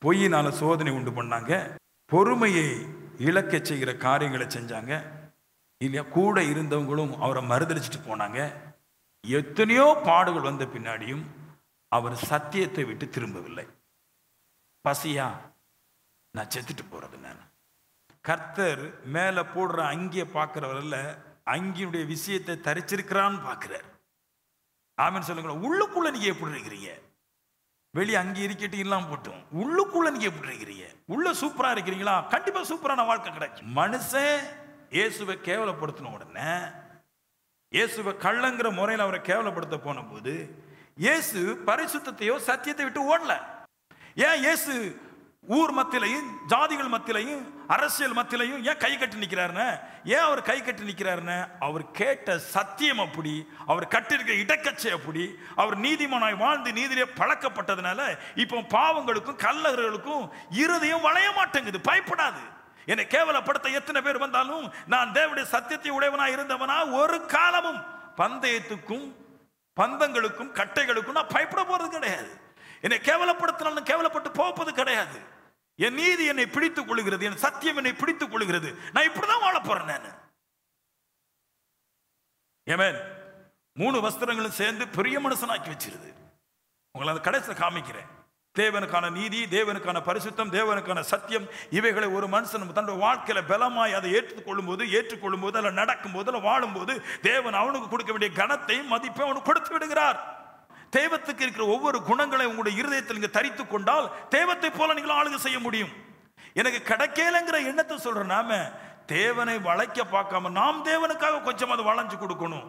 பொய்யினால சோதனை உண்டு பண்ணாங்க, பொறுமையை இழக்க செய்கிற காரியங்களை செஞ்சாங்க இல்லையா? கூட இருந்தவங்களும் அவரை மறுதளிச்சுட்டு போனாங்க. எத்தனையோ பாடுகள் வந்த பின்னாடியும் அவர் சத்தியத்தை விட்டு திரும்பவில்லை. பசியா, நான் செத்துட்டு போறது. நான் கர்த்தர் மேல போடுற அங்கியை பார்க்கிறவர்ல அங்கியுடைய விஷயத்தை தரிச்சிருக்கிறான்னு பார்க்கிறார். ஆமென் சொல்லுங்க. உள்ளுக்குள்ள நீங்க எப்படி இருக்கிறீங்க? வெளியே அங்கே இருக்கட்டும் இல்லாம போட்டும், உள்ளுக்குள்ள நீங்க எப்படி இருக்கிறீங்க? உள்ள சூப்பரா இருக்கிறீங்களா? கண்டிப்பா சூப்பரான வாழ்க்கை கிடைக்கும். மனுஷன் இயேசுவை கேவலப்படுத்தின உடனே, இயேசுவை கள்ளங்கிற முறையில் அவரை கேவலப்படுத்த போன போது, இயேசு பரிசுத்தையோ சத்தியத்தை விட்டு ஓடல. ஏன் இயேசு ஊர் மத்தியிலையும் ஜாதிகள் மத்தியிலையும் அரசியல் மத்தியிலையும் ஏன் கை கட்டி நிற்கிறாருன்னு? ஏன் அவர் கை கட்டி நிற்கிறாருன்னு? அவர் கேட்ட சத்தியம் அப்படி, அவர் கட்டிருக்க இடக்கச்சை அப்படி, அவர் நீதிமானாய் வாழ்ந்து நீதியிலே பழக்கப்பட்டதுனால இப்போ பாவங்களுக்கும் கல்லர்களுக்கும் இருதயம் வளைய மாட்டேங்குது, பயப்படாது. என்னை கேவலப்படுத்த எத்தனை பேர் வந்தாலும் நான் தேவனுடைய சத்தியத்தை உடையவனா இருந்தவனா ஒரு காலமும் பந்தயத்துக்கும் பந்தங்களுக்கும் கட்டைகளுக்கும் நான் பயப்பட போறது கிடையாது. என்னை கேவலப்படுத்தினாலும் கேவலப்பட்டு போவது கிடையாது. என் நீதி என்னை பிடித்துக் கொள்கிறது, என் சத்தியம் என்னை பிடித்துக் கொள்கிறது. நான் இப்படிதான் வாழ போறேன். நான் ஆமென். 3 வஸ்திரங்களும் சேர்ந்து பெரிய மனுஷனாக்கி வச்சிருது. உங்களை அந்த கடைசியில் காமிக்கிறேன். தேவனுக்கான நீதி, தேவனுக்கான பரிசுத்தம், தேவனுக்கான சத்தியம், இவைகளை ஒரு மனுஷன் தன்னுடைய வாழ்க்கையில பலமாய் அதை ஏற்றுக்கொள்ளும் போது அதில் நடக்கும் போது அதில் வாழும் போது தேவன் அவனுக்கு கொடுக்க வேண்டிய கனத்தையும் மதிப்பையும் அவனுக்கு கொடுத்து விடுகிறார். தேவத்துக்கு இருக்கிற ஒவ்வொரு குணங்களை உங்களுடைய இருதயத்தில் நீங்க தரித்து கொண்டால் தேவத்தை போல நீங்கள் ஆளுகை செய்ய முடியும். எனக்கு கிடைக்கலங்கிற எண்ணத்தை சொல்ற நாம தேவனை வளைக்க பார்க்காம நாம் தேவனுக்காக கொஞ்சம் அது வளைஞ்சு கொடுக்கணும்.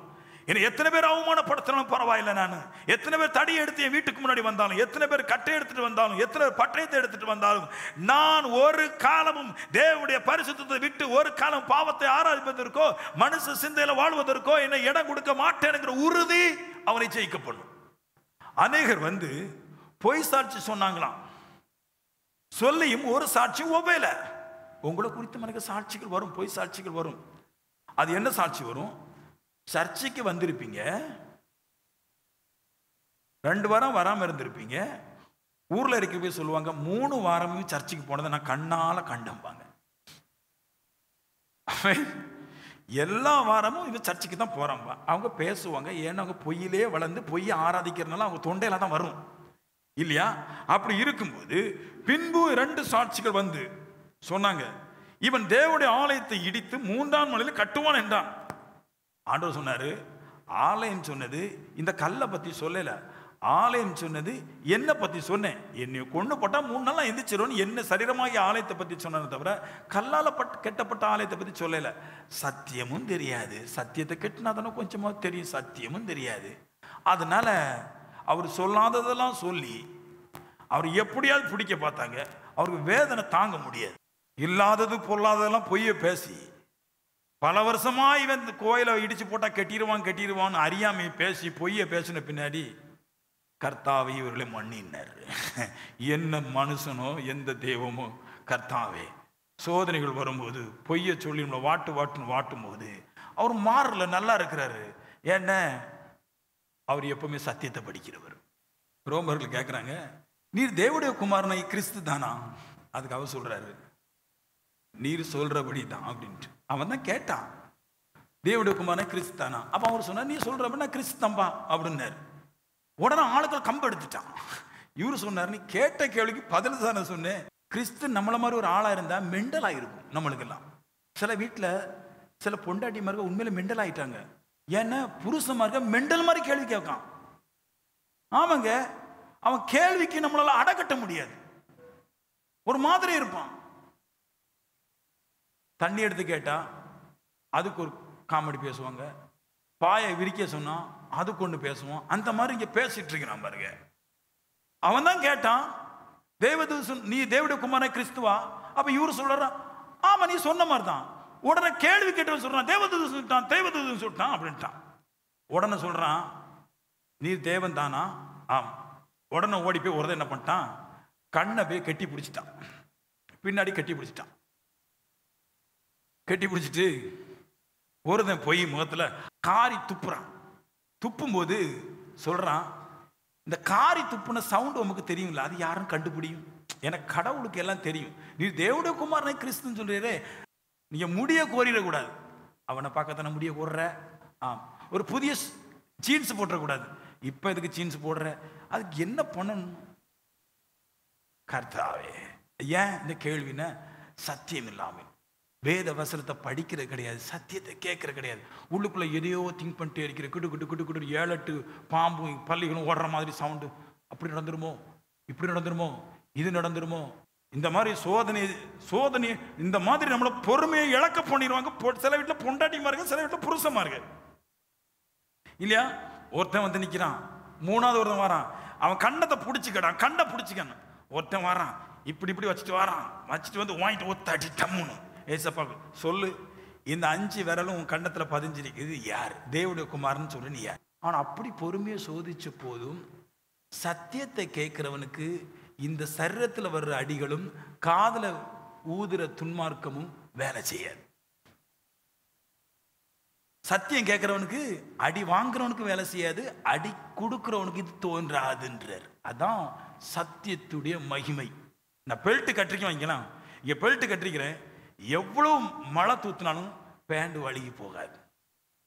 என்ன எத்தனை பேர் அவமானப்படுத்தினாலும் பரவாயில்லை. நான் எத்தனை பேர் தடி எடுத்து என் வீட்டுக்கு முன்னாடி வந்தாலும், எத்தனை பேர் கட்டை எடுத்துட்டு வந்தாலும், எத்தனை பேர் பட்டயத்தை எடுத்துட்டு வந்தாலும், நான் ஒரு காலமும் தேவனுடைய பரிசுத்தத்தை விட்டு ஒரு காலம் பாவத்தை ஆராதிப்பதற்கோ மனுஷ சிந்தையில வாழ்வதற்கோ என்னை இடம் கொடுக்க மாட்டேன்ங்கிற உறுதி அவனை ஜெயிக்கப்படும். அநேகர் வந்து பொய் சாட்சி சொன்னாங்களாம், சொல்லியும் ஒரு சாட்சி ஒவ்வேல. உங்களை குறித்து எனக்கு சாட்சிகள் வரும், பொய் சாட்சிகள் வரும். அது என்ன சாட்சி வரும்? சர்ச்சைக்கு வந்திருப்பீங்க, 2 வாரம் வராம இருந்திருப்பீங்க, ஊர்ல இருக்க போய் சொல்லுவாங்க 3 வாரமும் சர்ச்சைக்கு போனதை நான் கண்ணால கண்டம்பாங்க. எல்லா வாரமும் இவங்க சர்ச்சைக்கு தான் போறாங்க. அவங்க பேசுவாங்க, ஏன்னா அவங்க பொய்யிலே வளர்ந்து பொய்யை ஆராதிக்கிறதுனால அவங்க தொண்டையில தான் வரும் இல்லையா? அப்படி இருக்கும்போது பின்பு 2 சாட்சிகள் வந்து சொன்னாங்க, இவன் தேவனுடைய ஆலயத்தை இடித்து 3ஆம் நாளில் கட்டுவான் என்றான். ஆண்டவர் சொன்னாரு, ஆலயம் சொன்னது இந்த கல்லை பத்தி சொல்லல, ஆலயம் சொன்னது என்ன பத்தி சொன்னேன். என்னை கொண்டு போட்டா 3 நாள் எந்திரிச்சிரும் என்ன சரீரமாகிய ஆலயத்தை பத்தி சொன்னதை தவிர கல்லால கெட்டப்பட்ட ஆலயத்தை பத்தி சொல்லல. சத்தியமும் தெரியாது, சத்தியத்தை கெட்டினாதானே கொஞ்சமா தெரியும், சத்தியமும் தெரியாது. அதனால அவர் சொல்லாததெல்லாம் சொல்லி அவர் எப்படியாவது பிடிக்க பார்த்தாங்க. அவருக்கு வேதனை தாங்க முடியாது. இல்லாதது பொல்லாததெல்லாம் பொய்ய பேசி பல வருஷமா இவன் கோயிலை இடிச்சு போட்டா கட்டிடுவான்னு அறியாமை பேசி பொய்ய பேசின பின்னாடி கர்த்தாவே இவர்களை மன்னினார். என்ன மனுஷனோ எந்த தெய்வமோ கர்த்தாவே, சோதனைகள் வரும்போது பொய்ய சொல்லி நம்மளை வாட்டும் போது அவர் மாறல, நல்லா இருக்கிறாரு. ஏன்ன அவர் எப்பவுமே சத்தியத்தை படிக்கிறவர். ரோமர்கள் கேட்கிறாங்க, நீர் தேவனுடைய குமாரனை கிறிஸ்து தானா? அதுக்கு அவர் சொல்றாரு, நீர் சொல்றபடி தான் அப்படின்ட்டு. அவன் தான் கேட்டான், தேவனுடைய குமாரனை கிறிஸ்து தானா? அப்ப அவர் சொன்னார், நீ சொல்றபடி கிறிஸ்து தம்பா அப்படின்னாரு. உடனே ஆளுக்கள் கம்பு எடுத்துட்டான். இவரு சொன்னார், நீ கேட்ட கேள்விக்கு பதில் தானே சொன்னேன். கிறிஸ்து நம்மள மாதிரி ஒரு ஆளா இருந்தா மெண்டலா இருக்கும் நம்மளுக்கெல்லாம். சில வீட்டில் சில பொண்டாட்டிமார்கள் உண்மையில மெண்டல் ஆயிட்டாங்க. ஏன்னா புருஷமார்கள் மெண்டல் மாதிரி கேள்வி கேட்கான். ஆமாங்க, அவன் கேள்விக்கு நம்மளால அடக்கட்ட முடியாது, ஒரு மாதிரி இருப்பான். தண்ணி எடுத்து கேட்டா அதுக்கு ஒரு காமெடி பேசுவாங்க, பாயை விரிக்க சொன்னா அதுக்கு ஒன்று பேசுவோம். அந்த மாதிரி இங்க பேசிட்டு இருக்கிறான் பாருங்க. அவன் தான் கேட்டான், நீ தேவனுடைய குமாரனை கிறிஸ்துவா? அப்ப இவரு சொல்றான், ஆமா நீ சொன்ன மாதிரி தான். உடனே கேள்வி கேட்டவன் சொல்றான், தேவதூதன் சொல்லிட்டான் அப்படின்ட்டான். உடனே சொல்றான், நீ தேவன் தானா? ஆம். உடனே ஓடி போய் ஒருத்தன் என்ன பண்ணிட்டான், கண்ணை போய் கட்டி பிடிச்சிட்டான், பின்னாடி கட்டி பிடிச்சிட்டு ஒருத்தன் பொய் முகத்துல காரி துப்புறான். துப்பும்போது சொல்றான், இந்த காரி துப்புன சவுண்ட் உமக்கு தெரியுங்களா? அது யாரும் கண்டுபிடியும்? எனக்கு கடவுளுக்கு எல்லாம் தெரியும். நீ தேவனுடைய குமாரனை கிறிஸ்துன்னு சொல்றீரே, நீங்க முடிய கோரிடக்கூடாது. அவனை பார்க்கத்தானே முடிய கோர்ற. ஒரு புதிய ஜீன்ஸ் போட்டுறக்கூடாது. இப்ப எதுக்கு ஜீன்ஸ் போடுற? அதுக்கு என்ன பண்ணணும்? கர்த்தாவே, ஏன் இந்த கேள்வினா, சத்தியம் இல்லாமல் வேத வசனத்தை படிக்கிறது கிடையாது, சத்தியத்தை கேட்கறது கிடையாது. உள்ளுக்குள்ள எதையோ திங்க் பண்ணிட்டே இருக்கிற கிட்டு கிட்டு கிட்டு கிட்டு 7-8 பாம்பும் பள்ளிகளும் ஓடுற மாதிரி சவுண்டு. அப்படி நடந்துருமோ, இப்படி நடந்துருமோ, இது நடந்துருமோ, இந்த மாதிரி சோதனை இந்த மாதிரி நம்மளை பொறுமையை இழக்க பண்ணிடுவாங்க. சில வீட்டில் பொண்டாட்டிமா இருக்கு, சில வீட்டில் புருஷமா இருக்கு இல்லையா? ஒருத்தன் வந்து நிற்கிறான், மூணாவது ஒருத்தன் வரான், அவன் கண்ணத்தை பிடிச்சிக்கிறான், கண்ணை பிடிச்சிக்கணும். ஒருத்தன் வரான், இப்படி இப்படி வச்சுட்டு வரான், வச்சுட்டு வந்து வாங்கிட்டு ஒத்தாட்டி டம்முன்னு. ஏசப்பா சொல்லு, இந்த 5 விரலும் உன் கண்ணத்தில் பதிஞ்சிருக்கு, இது யார்? தேவனுடைய குமாரன்னு சொல்லு, நீ யார்? ஆனால் அப்படி பொறுமையை சோதிச்ச போதும் சத்தியத்தை கேட்கிறவனுக்கு இந்த சரீரத்தில் வர்ற அடிகளும் காதல ஊதுற துன்மார்க்கமும் வேலை செய்யாது. சத்தியம் கேட்கிறவனுக்கு அடி வாங்குறவனுக்கு வேலை செய்யாது, அடி கொடுக்கிறவனுக்கு இது தோன்றாதுன்றார். அதான் சத்தியத்துடைய மகிமை. நான் பெல்ட் கட்டிருக்கேன் வைக்கலாம், இங்க பெல்ட் கட்டிருக்கிறேன், எவ்வளவு மழை தூத்தினாலும் பேண்ட் வழுகி போகாது,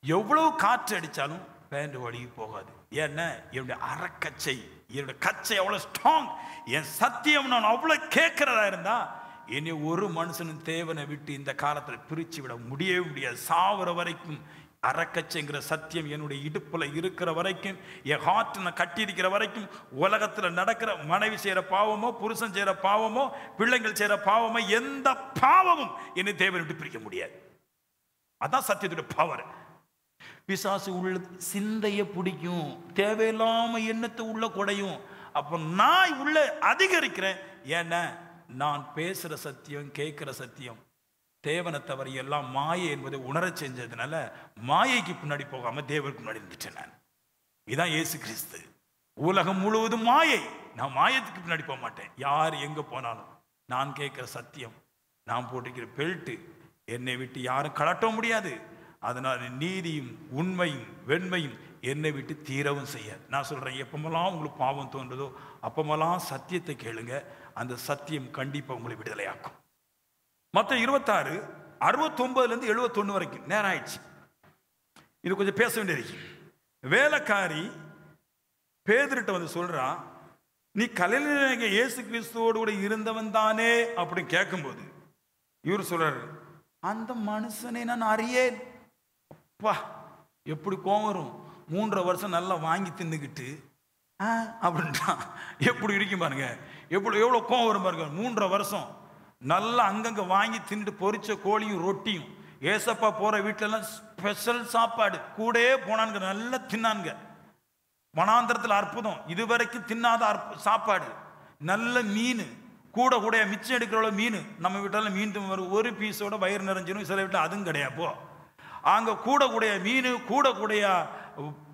எவ்வளவு காற்று அடித்தாலும் பேண்ட் வழுகி போகாது. ஏன்னா என்னுடைய அறக்கச்சை, என்னுடைய கச்சை அவ்வளோ ஸ்ட்ராங். என் சத்தியம் நான் அவ்வளோ கேட்கிறதா இருந்தா என்னை ஒரு மனுஷனும் தேவனை விட்டு இந்த காலத்தில் பிரித்து விட முடியவே முடியாது. சாவர வரைக்கும் அறக்கச்சைங்கிற சத்தியம் என்னுடைய இடுப்புல இருக்கிற வரைக்கும், என் ஹார்ட் நான் கட்டி இருக்கிற வரைக்கும், உலகத்தில் நடக்கிற மனைவி செய்கிற பாவமோ, புருஷன் செய்கிற பாவமோ, பிள்ளைங்கள் செய்கிற பாவமோ, எந்த பாவமும் என்னை தேவனை விட்டு பிரிக்க முடியாது. அதான் சத்தியத்துடைய பவர். பிசாசு உள்ள சிந்தைய பிடிக்கும், தேவையில்லாம எண்ணத்தை உள்ள குடையும். அப்போ நான் உள்ள அதிகரிக்கிறேன். ஏன்னா நான் பேசுற சத்தியம், கேட்கிற சத்தியம் தேவனை தவிர எல்லாம் மாயை என்பதை உணர செஞ்சதுனால மாயைக்கு பின்னாடி போகாம தேவனுக்கு முன்னாடி இருந்துட்டேன் நான். இதான் இயேசு கிறிஸ்து. உலகம் முழுவதும் மாயை, நான் மாயத்துக்கு பின்னாடி போக மாட்டேன். யார் எங்க போனாலும் நான் கேட்கிற சத்தியம், நான் போட்டிருக்கிற பெல்ட் என்னை விட்டு யாரும் கலட்ட முடியாது. அதனால் நீதியும் உண்மையும் வெண்மையும் என்னை விட்டு தீரவும் செய்யாது. நான் சொல்றேன், எப்பமெல்லாம் உங்களுக்கு பாவம் தோன்றதோ அப்பமெல்லாம் சத்தியத்தை கேளுங்க, அந்த சத்தியம் கண்டிப்பா உங்களை விடுதலையாக்கும். மொத்தம் 26 69 71 வரைக்கும் நேரம் ஆயிடுச்சு. இது கொஞ்சம் பேச வேண்டியிருக்கு. வேலைக்காரி பேதுருட்ட வந்து சொல்றா, நீ கலிலேய இயேசு கிறிஸ்துவோடு கூட இருந்தவன் தானே அப்படின்னு கேட்கும்போது இவர் சொல்றாரு, அந்த மனுஷனை நான் அறியேன். அப்பா எப்படி கோவம் வரும். 3.5 வருஷம் நல்லா வாங்கி தின்னுக்கிட்டு அப்படின்றான். எப்படி இருக்கும் பாருங்க, எவ்வளோ கோவம் வரும் பாருங்க. 3.5 வருஷம் நல்லா அங்கங்க வாங்கி தின்னுட்டு பொரிச்ச கோழியும் ரொட்டியும், ஏசப்பா போற வீட்டிலலாம் ஸ்பெஷல் சாப்பாடு, கூடயே போனானுங்க, நல்லா தின்னானுங்க. வனாந்திரத்தில் அற்புதம், இதுவரைக்கும் தின்னாத சாப்பாடு, நல்ல மீன், கூட கூட மிச்சம் எடுக்கிறவளோ மீன். நம்ம வீட்டில் மீன் வரும், ஒரு பீஸோட வயிறு நிறைஞ்சிடும். சில வீட்டில் அதுவும் கிடையாது. போ அங்கே கூட கூடைய மீன், கூட கூடைய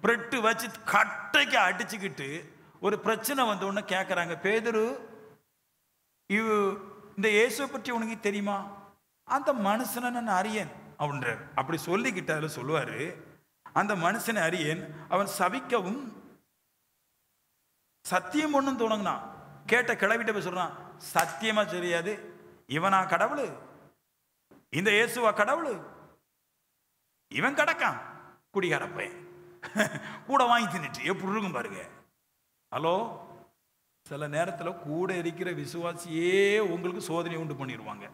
பிரெட்டு வச்சு கட்டைக்கு அடிச்சுக்கிட்டு ஒரு பிரச்சனை வந்த உடனே கேட்குறாங்க, பேதுரு இந்த இயேசுவை பற்றி உனக்கு தெரியுமா? அந்த மனுஷனை நான் அறியேன் அப்படின்றார். அப்படி சொல்லிக்கிட்டு அதில் சொல்லுவார், அந்த மனுஷனை அறியேன், அவன் சபிக்கவும் சத்தியம் ஒன்றும் தோணுங்கண்ணா. கேட்ட கிளவிட்ட போய் சொல்றான், சத்தியமா தெரியாது, இவனா கடவுள்? இந்த இயேசுவா கடவுள்? இவன் கடக்கான் குடிகார பையன், கூட வாங்கி தின்னுட்டு எப்படி இருக்கும் பாருங்க. ஹலோ, சில நேரத்தில் கூட இருக்கிற விசுவாசியே உங்களுக்கு சோதனை உண்டு பண்ணிடுவாங்க.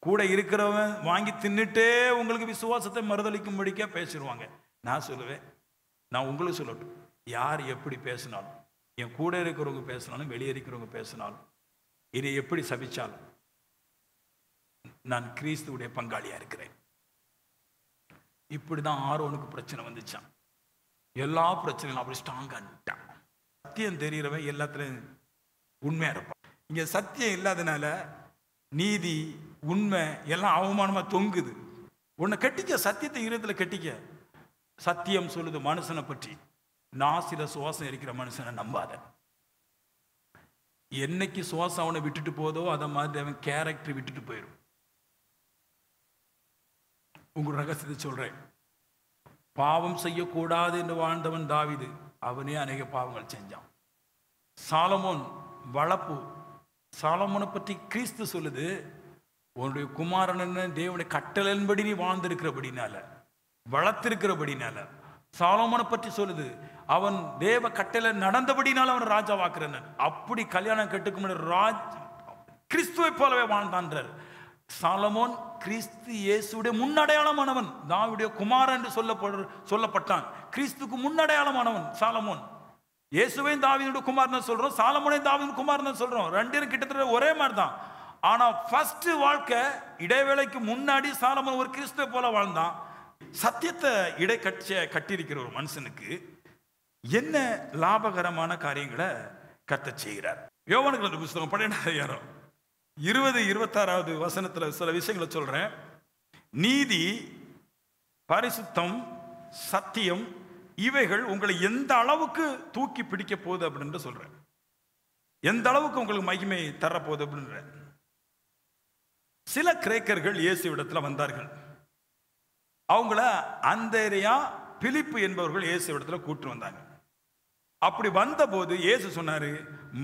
கூட இருக்கிறவன் வாங்கி தின்னுட்டே உங்களுக்கு விசுவாசத்தை மறுதளிக்கும்படிக்க பேசிடுவாங்க. நான் சொல்லுவேன், நான் உங்களுக்கு சொல்லட்டும், யார் எப்படி பேசினாலும், என் கூட இருக்கிறவங்க பேசினாலும் வெளியே இருக்கிறவங்க பேசினாலும், இதை எப்படி சபிச்சாலும் நான் கிறிஸ்துவுடைய பங்காளியா இருக்கிறேன். இப்படிதான் ஆரோனுக்கு பிரச்சனை வந்துச்சான். எல்லா பிரச்சனையும் அப்படி ஸ்ட்ராங்கான்ட்டான். சத்தியம் தெரிகிறவன் எல்லாத்துலையும் உண்மையா இருப்பான். இங்க சத்தியம் இல்லாதனால நீதி உண்மை எல்லாம் அவமானமா தொங்குது. உன்னை கட்டிக்க, சத்தியத்தை இருதயத்தில் கட்டிக்க. சத்தியம் சொல்லுது மனுஷனை பற்றி, நாசில சுவாசம் இருக்கிற மனுஷனை நம்பாத. என்னைக்கு சுவாசம் அவனை விட்டுட்டு போதோ அதை மாதிரி அவன் கேரக்டர் விட்டுட்டு போயிடும். உங்க ரகசியத்தை சொல்றேன், பாவம் செய்யக்கூடாது என்று வாழ்ந்தவன் தாவீது, அவனே அநேக பாவங்கள் செஞ்சான். சாலமோன் வளப்பு. சாலமோனை பற்றி கிறிஸ்து சொல்லுது, உன்னுடைய குமாரன் தேவனுடைய கட்டளையின்படி நீ வாழ்ந்திருக்கிறபடினால, வளர்த்திருக்கிறபடினால. சாலமோனை பற்றி சொல்லுது, அவன் தேவ கட்டளை நடந்தபடினால அவன் ராஜாவாக்குறன். அப்படி கல்யாணம் கட்டுக்கு முன்னாடி கிறிஸ்துவை போலவே வாழ்ந்தான்றார். சாலமோன் கிறிஸ்து இயேசுடைய முன்னடையாளமானவன். தாவீதுடைய குமாரன் என்று சொல்லப்பட்டான். கிறிஸ்துக்கு முன்னடையாளமானவன் சாலமோன். இயேசுவையும் தாவீதுடைய குமாரன் சொல்றோம், சாலமோனையும் தாவீது குமாரன் சொல்றோம். ரெண்டும் கிட்டத்தட்ட ஒரே மாதிரி தான். ஆனா ஃபர்ஸ்ட் வாழ்க்கை இடைவேளைக்கு முன்னாடி சாலமோன் ஒரு கிறிஸ்துவை போல வாழ்ந்தான். சத்தியத்தை கட்டியிருக்கிற ஒரு மனுஷனுக்கு என்ன லாபகரமான காரியங்களை கர்த்தர் செய்கிறார். யோவானுக்கு புத்தகம் 12 20-26 வசனத்துல சில விஷயங்களை சொல்றேன். நீதி, பரிசுத்தம், சத்தியம் இவைகள் உங்களை எந்த அளவுக்கு தூக்கி பிடிக்க போகுது அப்படின்னு சொல்றேன். எந்த அளவுக்கு உங்களுக்கு மகிமை தரப்போகுது அப்படின்ற. சில கிரேக்கர்கள் இயேசுவிடத்துல வந்தார்கள். அவங்கள அந்தேரியா, பிலிப்பு என்பவர்கள் இயேசுவிடத்துல கூட்டு வந்தாங்க. அப்படி வந்தபோது இயேசு சொன்னாரு,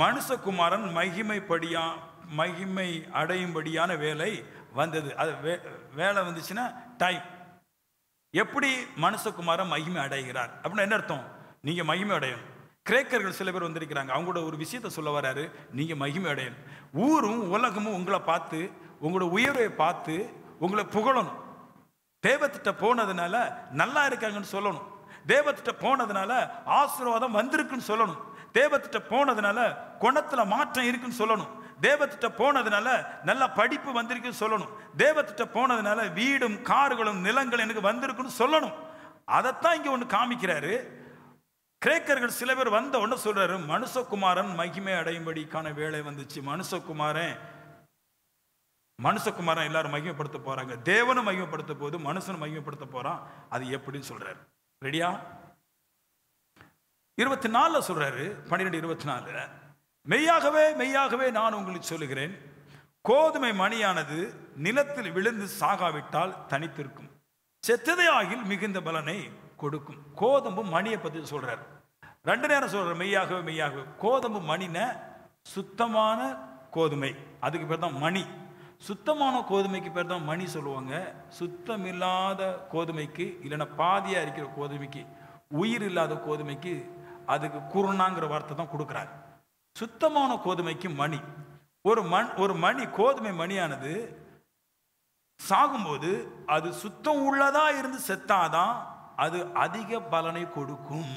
மனுஷகுமாரன் மகிமை அடையும்படியான வேலை வந்தது. அது வேலை வந்துச்சுன்னா டைம். எப்படி மனுஷகுமாரன் மகிமை அடைகிறார் அப்படின்னு என்ன அர்த்தம்? நீங்க மகிமை அடையணும். கிரேக்கர்கள் சில பேர் வந்திருக்கிறாங்க, அவங்களோட ஒரு விஷயத்த சொல்ல வராரு, நீங்க மகிமை அடையணும். ஊரும் உலகமும் உங்களை பார்த்து, உங்களோட உயர்வை பார்த்து உங்களை புகழணும். தேவத்திட்ட போனதுனால நல்லா இருக்காங்கன்னு சொல்லணும். தேவத்திட்ட போனதுனால ஆசீர்வாதம் வந்திருக்குன்னு சொல்லணும். தேவத்திட்ட போனதுனால குணத்துல மாற்றம் இருக்குன்னு சொல்லணும். தேவத்திட்ட போனதுனால நல்ல படிப்பு வந்திருக்குன்னு சொல்லணும். தேவத்திட்ட போனதுனால வீடும் கார்களும் நிலங்கள் எனக்கு வந்திருக்குன்னு சொல்லணும். அதைத்தான் இங்க ஒண்ணு காமிக்கிறாரு. கிரேக்கர்கள் சில பேர் வந்த உடனே சொல்றாரு, மனுஷகுமாரன் மகிமை அடையும்படிக்கான வேலை வந்துச்சு. மனுஷகுமாரன் எல்லாரும் மகிமைப்படுத்த போறாங்க. தேவனும் மகிமைப்படுத்த போது மனுஷனும் மகிமைப்படுத்த போறான். அது எப்படின்னு சொல்றாரு. ரெடியா? 24 சொல்றாரு, 12:24, மெய்யாகவே மெய்யாகவே நான் உங்களுக்கு சொல்லுகிறேன், கோதுமை மணியானது நிலத்தில் விழுந்து சாகாவிட்டால் தனித்திருக்கும், செத்ததே ஆகில் மிகுந்த பலனை கொடுக்கும். கோதுமை மணியை பத்தி சொல்றாரு. 2 நேரம் சொல்றாரு, மெய்யாகவே மெய்யாகவே. கோதுமை மணின சுத்தமான கோதுமை, அதுக்கு பேர் தான் மணி. சுத்தமான கோதுமைக்கு பேர் தான் மணி சொல்லுவாங்க. சுத்தம் இல்லாத கோதுமைக்கு, இல்லைன்னா பாதியா இருக்கிற கோதுமைக்கு, உயிர் இல்லாத கோதுமைக்கு அதுக்கு குருணாங்கிற வார்த்தை தான் கொடுக்குறாங்க. சுத்தமான கோதுமைக்கு மணி. ஒரு மணி, கோதுமை மணியானது சாகும்போது அது சுத்தம் உள்ளதா இருந்து செத்தாதான் அது அதிக பலனை கொடுக்கும்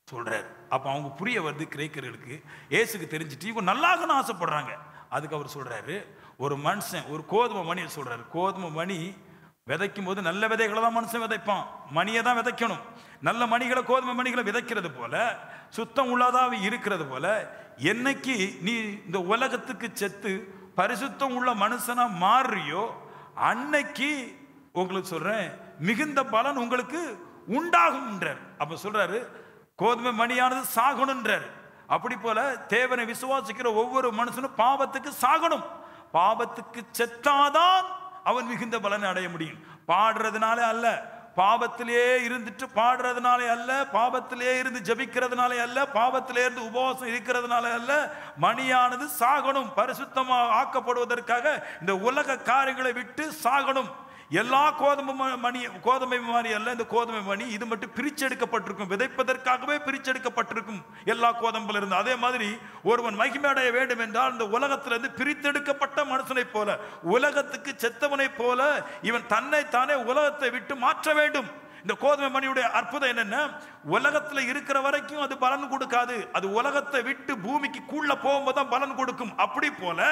சொல்றாரு. அப்ப அவங்க புரிய வருது கிரேக்கர்களுக்கு. இயேசுக்கு தெரிஞ்சுட்டு இவங்க நல்லாகன்னு ஆசைப்படுறாங்க. அதுக்கு அவர் சொல்றாரு, ஒரு மனுஷன் ஒரு கோதுமை மணியை சொல்றாரு. கோதுமை மணி விதைக்கும் போது நல்ல விதைகளை தான் மனுஷன் விதைப்பான். மணியை தான் விதைக்கணும். நல்ல மணிகளை, கோதுமை மணிகளை விதைக்கிறது போல, சுத்தம் உள்ளதாவே இருக்கிறது போல, என்னைக்கு நீ இந்த உலகத்துக்கு செத்து பரிசுத்தம் உள்ள மனுஷனா மாறியோ அன்னைக்கு உங்களுக்கு சொல்றேன் மிகுந்த பலன் உங்களுக்கு உண்டாகும். அப்ப சொல்றாரு, கோதுமை மணியானது சாகணும்ன்றார். அப்படி போல தேவனை விசுவாசிக்கிற ஒவ்வொரு மனுஷனும் பாவத்துக்கு சாகணும். பாவத்துக்கு செத்தாதான் அவன் மிகுந்த பலனை அடைய முடியும். பாடுறதுனால அல்ல, பாவத்திலே இருந்துட்டு பாடுறதுனாலே அல்ல, பாவத்திலே இருந்து ஜபிக்கிறதுனாலே அல்ல, பாவத்திலே இருந்து உபவாசம் இருக்கிறதுனால அல்ல. மணியானது சாகணும். பரிசுத்தமாக ஆக்கப்படுவதற்காக இந்த உலக காரியங்களை விட்டு சாகணும். எல்லா கோதுமை மாதிரி அல்ல இந்த கோதுமை மணி. இது மட்டும் பிரிச்செடுக்கப்பட்டிருக்கும், விதைப்பதற்காகவே பிரிச்செடுக்கப்பட்டிருக்கும் எல்லா கோதுமையில இருந்து. அதே மாதிரி ஒருவன் மகிமை அடைய வேண்டும் என்றால் இந்த உலகத்திலிருந்து பிரித்தெடுக்கப்பட்ட மனுஷனை போல, உலகத்துக்கு செத்தவனை போல இவன் தன்னை தானே உலகத்தை விட்டு மாற்ற வேண்டும். இந்த கோதுமை மணியுடைய அற்புதம் என்னன்னா, உலகத்துல இருக்கிற வரைக்கும் அது பலன் கொடுக்காது. அது உலகத்தை விட்டு பூமிக்கு கீழே போகும்போது தான் பலன் கொடுக்கும். அப்படி போல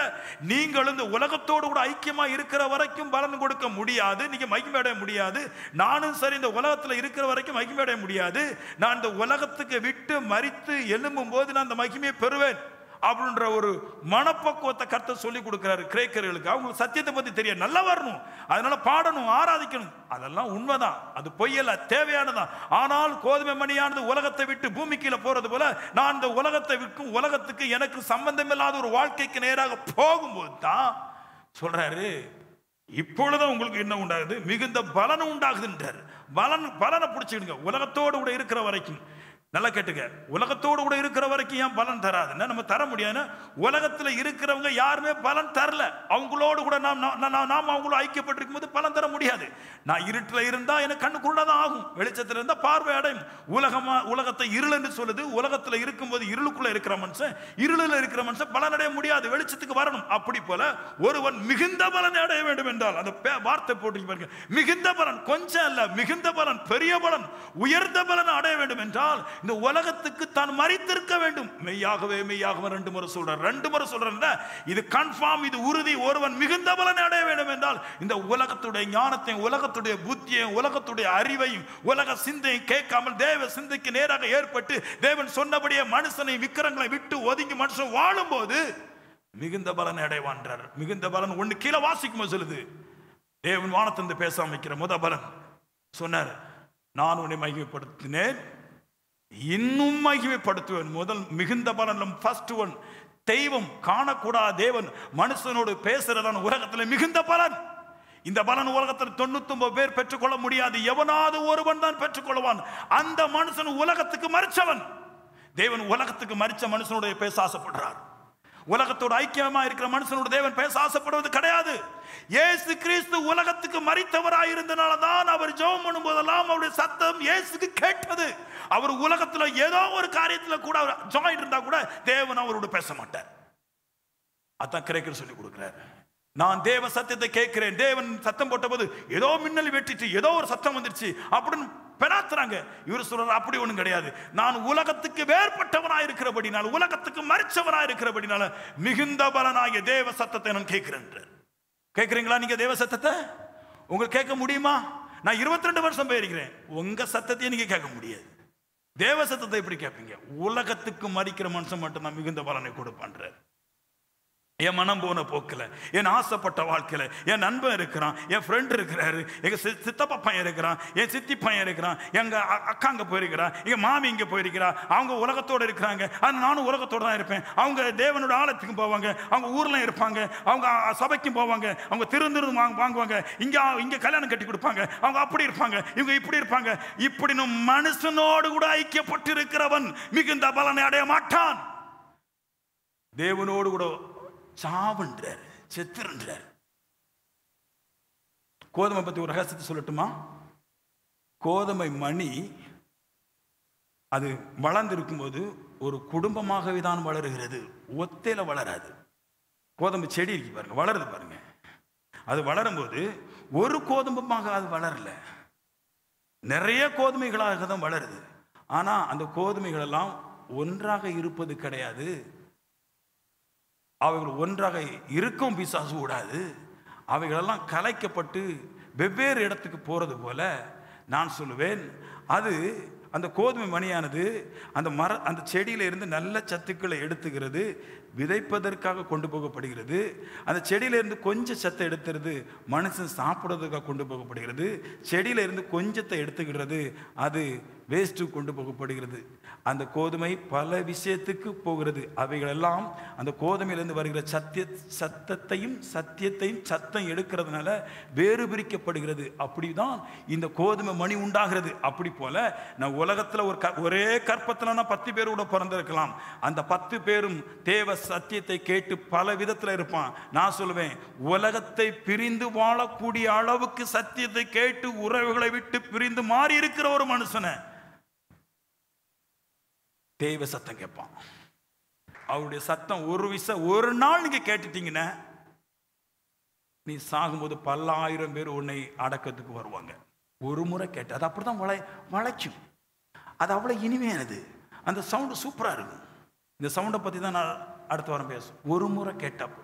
நீங்கள் இந்த உலகத்தோடு கூட ஐக்கியமா இருக்கிற வரைக்கும் பலன் கொடுக்க முடியாது. நீங்க மகிமை அடைய முடியாது. நானும் சரி இந்த உலகத்துல இருக்கிற வரைக்கும் மகிமை அடைய முடியாது. நான் இந்த உலகத்துக்கு விட்டு மரித்து எழும்பும் போது நான் அந்த மகிமையை பெறுவேன் அப்படின்ற ஒரு மனப்பக்குவத்தை கர்த்தர் சொல்லி கொடுக்கிறாரு கிரேக்கர்களுக்கு. அவங்களுக்கு சத்தியத்தை பத்தி தெரியும், நல்லா வரணும், அதனால பாடணும், ஆராதிக்கணும். அதெல்லாம் உண்மைதான், அது பொய்யல்ல, தேவையானதான். ஆனால் கோதுமை மணியானது உலகத்தை விட்டு பூமி கீழே போறது போல நான் இந்த உலகத்தை விற்கும், உலகத்துக்கு எனக்கு சம்பந்தம் இல்லாத ஒரு வாழ்க்கைக்கு நேராக போகும்போது தான் சொல்றாரு, இப்பொழுது உங்களுக்கு என்ன உண்டாகுது, மிகுந்த பலனும் உண்டாகுதுன்றார். பலனை பிடிச்சிடுங்க. உலகத்தோடு கூட இருக்கிற வரைக்கும், நல்லா கேட்டுக்க, உலகத்தோடு கூட இருக்கிற வரைக்கும் ஏன் பலன் தராதுன்னா, நம்ம தர முடியாதுன்னா, உலகத்தில் இருக்கிறவங்க யாருமே பலன் தரல. அவங்களோடு கூட நாம் அவங்களோட ஐக்கியப்பட்டிருக்கும் போது பலன் தர முடியாது. நான் இருட்டில் இருந்தால் எனக்கு கண்ணு குருடாதான் ஆகும், வெளிச்சத்தில் இருந்தால் பார்வை அடையும். உலகத்தை இருள் என்று சொல்லுது. உலகத்தில் இருக்கும்போது இருளுக்குள்ள இருக்கிற மனுஷன், இருளில் இருக்கிற மனுஷன் பலன் அடைய முடியாது, வெளிச்சத்துக்கு வரணும். அப்படி போல ஒருவன் மிகுந்த பலனை அடைய வேண்டும் என்றால், அந்த வார்த்தை போட்டு பாருங்க, மிகுந்த பலன், கொஞ்சம் அல்ல, மிகுந்த பலன், பெரிய பலன், உயர்ந்த பலன் அடைய வேண்டும் என்றால் இந்த உலகத்துக்கு தான் மரித்திருக்க வேண்டும். மெய்யாகவே மெய்யாகவே 2 முறை சொல்றேன். இது கன்ஃபார்ம், இது உறுதி. ஒருவன் மிகுந்த பலனை அடைய வேண்டும் என்றால் இந்த உலகத்துடைய ஞானத்தையும், உலகத்துடைய புத்தியையும், உலகத்துடைய அறிவையும், உலக சிந்தையும் கேட்காமல் தேவ சிந்தைக்கு நேராக ஏற்பட்டு தேவன் சொன்னபடியே மனுஷனை விக்கிரங்களை விட்டு ஒதுங்கி மனுஷன் வாழும் போது மிகுந்த பலனை அடைவான்றார். மிகுந்த பலன் ஒண்ணு கீழே வாசிக்கும் சொல்லுது. தேவன் வானத்திலிருந்து பேசாம வைக்கிற முத பலன் சொன்னார், நான் உன்னை மகிமைப்படுத்தினேன், இன்னும் மகிமைப்படுத்துவேன். முதல் மிகுந்த பலன் ஃபர்ஸ்ட் ஒன். தெய்வம் காணக்கூடாத தேவன் மனுஷனோடு பேசுறதான உலகத்தில் மிகுந்த பலன். இந்த பலன் உலகத்தில் 99 பேர் பெற்றுக்கொள்ள முடியாது, எவனாவது ஒருவன் தான் பெற்றுக்கொள்வான். அந்த மனுஷன் உலகத்துக்கு மரிச்சவன். தேவன் உலகத்துக்கு மரிச்ச மனுஷனோட பேச ஆசைப்படுறார். உலகத்தோடு ஐக்கியமா இருக்கிற மனுஷனோட தேவன் பேச ஆசைப்படுவது கிடையாது. இயேசு கிறிஸ்து உலகத்துக்கு மரித்தவராயிருந்தனால தான் அவர் ஜெபம் பண்ணும் போதெல்லாம் அவருடைய சத்தம் இயேசுக்கு கேட்டது. அவர் உலகத்துல ஏதோ ஒரு காரியத்துல கூட அவர் ஜாயின் இருந்தா கூட தேவன் அவரோட பேச மாட்டார். அதான் கிரேக்கர் சொல்லி கொடுக்கிறார். நான் தேவ சத்தியத்தை கேட்கிறேன். தேவன் சத்தம் போட்ட போது ஏதோ மின்னல் வெட்டிட்டு ஏதோ ஒரு சத்தம் வந்துருச்சு அப்படின்னு பெறாத்துறாங்க. இவர் சொல்றாரு, அப்படி ஒண்ணும் கிடையாது. நான் உலகத்துக்கு வேறுபட்டவனாய் இருக்கிறபடினால, உலகத்துக்கு மரிச்சவனாய் இருக்கிறபடினால மிகுந்த பலனாகிய தேவ சத்தத்தை நான் கேட்கிறேன். கேட்கிறீங்களா நீங்க தேவ சத்தத்தை? உங்களுக்கு கேட்க முடியுமா? நான் 22 வருஷம் போயிருக்கிறேன், உங்க சத்தத்தையும் நீங்க கேட்க முடியாது. தேவ சத்தத்தை எப்படி கேட்பீங்க? உலகத்துக்கு மரிக்கிற மனுஷன் மட்டும் தான் மிகுந்த பலனை கொடுப்பான்றார். என் மனம் போன போக்கில், என் ஆசைப்பட்ட வாழ்க்கையில் என் நண்பன் இருக்கிறான், என் ஃப்ரெண்ட் இருக்கிறாரு, எங்கள் சித்தப்பா பையன் இருக்கிறான், என் சித்தி பையன் இருக்கிறான், எங்கள் அக்கா அங்கே போயிருக்கிறான், எங்கள் மாமி இங்கே போயிருக்கிறா, அவங்க உலகத்தோடு இருக்கிறாங்க, அது நானும் உலகத்தோடு தான் இருப்பேன். அவங்க தேவனோட ஆலயத்துக்கும் போவாங்க, அவங்க ஊரில் இருப்பாங்க, அவங்க சபைக்கும் போவாங்க, அவங்க திருந்து வாங்குவாங்க, இங்கே கல்யாணம் கட்டி கொடுப்பாங்க, அவங்க அப்படி இருப்பாங்க, இவங்க இப்படி இருப்பாங்க. இப்படின்னு மனுஷனோடு கூட ஐக்கியப்பட்டு இருக்கிறவன் மிகுந்த பலனை அடைய மாட்டான். தேவனோடு கூட சாவுன்றார், செத்துன்றார். கோதுமை பத்தி ஒரு ரகசியத்தை சொல்லட்டுமா? கோதுமை மணி அது வளர்ந்திருக்கும் போது ஒரு குடும்பமாகவே தான் வளருகிறது, ஒத்தையில வளராது. கோதுமை செடி இருக்கு பாருங்க, வளருது பாருங்க. அது வளரும் போது ஒரு கோதுமைமாக அது வளரல, நிறைய கோதுமைகளாக தான் வளருது. ஆனா அந்த கோதுமைகள் எல்லாம் ஒன்றாக இருப்பது கிடையாது. அவைகள் ஒன்றாக இருக்கும் பிசாசு கூடாது. அவைகளெல்லாம் கலைக்கப்பட்டு வெவ்வேறு இடத்துக்கு போறது போல நான் சொல்லுவேன். அது அந்த கோதுமை மணியானது அந்த செடியில இருந்து நல்ல சத்துக்களை எடுத்துக்கிறது, விதைப்பதற்காக கொண்டு போகப்படுகிறது. அந்த செடியில இருந்து கொஞ்சம் சத்தை எடுத்துறது மனுஷன் சாப்பிடுறதுக்காக கொண்டு போகப்படுகிறது. செடியில இருந்து கொஞ்சத்தை எடுத்துக்கிறது, அது வேஸ்ட்டு கொண்டு போகப்படுகிறது. அந்த கோதுமை பல விஷயத்துக்கு போகிறது. அவைகளெல்லாம் அந்த கோதுமையிலிருந்து வருகிற சத்தத்தையும் சத்தம் எடுக்கிறதுனால வேறு பிரிக்கப்படுகிறது. அப்படிதான் இந்த கோதுமை மணி உண்டாகிறது. அப்படி போல நான் உலகத்துல ஒரே கற்பத்துல 10 பேரோட பிறந்திருக்கலாம். அந்த 10 பேரும் தேவ சத்தியத்தை கேட்டு பல விதத்துல இருப்பான். நான் சொல்லுவேன், உலகத்தை பிரிந்து வாழக்கூடிய அளவுக்கு சத்தியத்தை கேட்டு உறவுகளை விட்டு பிரிந்து மாறி இருக்கிற ஒரு மனுஷனை தேவ சத்தம் கேட்பான். அவருடைய சத்தம் ஒரு நாள் நீங்க கேட்டுட்டீங்கன்னா நீ சாகும்போது பல ஆயிரம் பேர் உன்னை அடக்கத்துக்கு வருவாங்க. ஒரு முறை கேட்டு அது அப்படிதான் வளைக்கும். அது அவ்வளவு இனிமையானது. அந்த சவுண்டு சூப்பரா இருக்கும். இந்த சவுண்டை பத்தி தான் நான் அடுத்த வாரம் பேசும். ஒரு முறை கேட்டப்போ,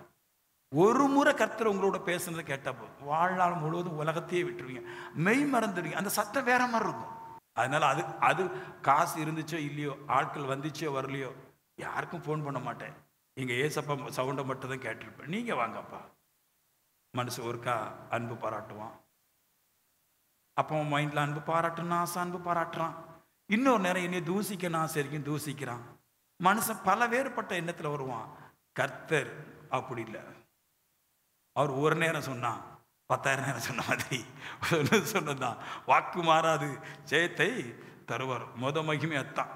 ஒரு முறை கர்த்தர் உங்களோட பேசுனதை கேட்டப்போ வாழ்நாள் முழுவதும் உலகத்தையே விட்டுருவீங்க, மெய் மறந்துடுவீங்க. அந்த சத்தம் வேற மாதிரி இருக்கும். அதனால அது காசு இருந்துச்சோ இல்லையோ, ஆட்கள் வந்துச்சோ வரலையோ, யாருக்கும் ஃபோன் பண்ண மாட்டேன். எங்க ஏசப்பா சவுண்டை மட்டும் தான் கேட்டிருப்பேன். நீங்க வாங்கப்பா. மனுஷன் ஒருக்கா அன்பு பாராட்டுவான், அப்போ மைண்ட்ல அன்பு பாராட்டணும் ஆசை, அன்பு பாராட்டுறான். இன்னொரு நேரம் என்னைய தூசிக்க ஆசை இருக்கும், தூசிக்கிறான். மனுஷன் பல வேறுபட்ட எண்ணத்துல வருவான். கர்த்தர் அப்படி இல்லை. அவர் ஒரு நேரம் சொன்னா 10,000 சொன்ன மாதிரி சொன்னதான், வாக்கு மாறாது ஜெயத்தை தருவார். மகிமை அத்தான்.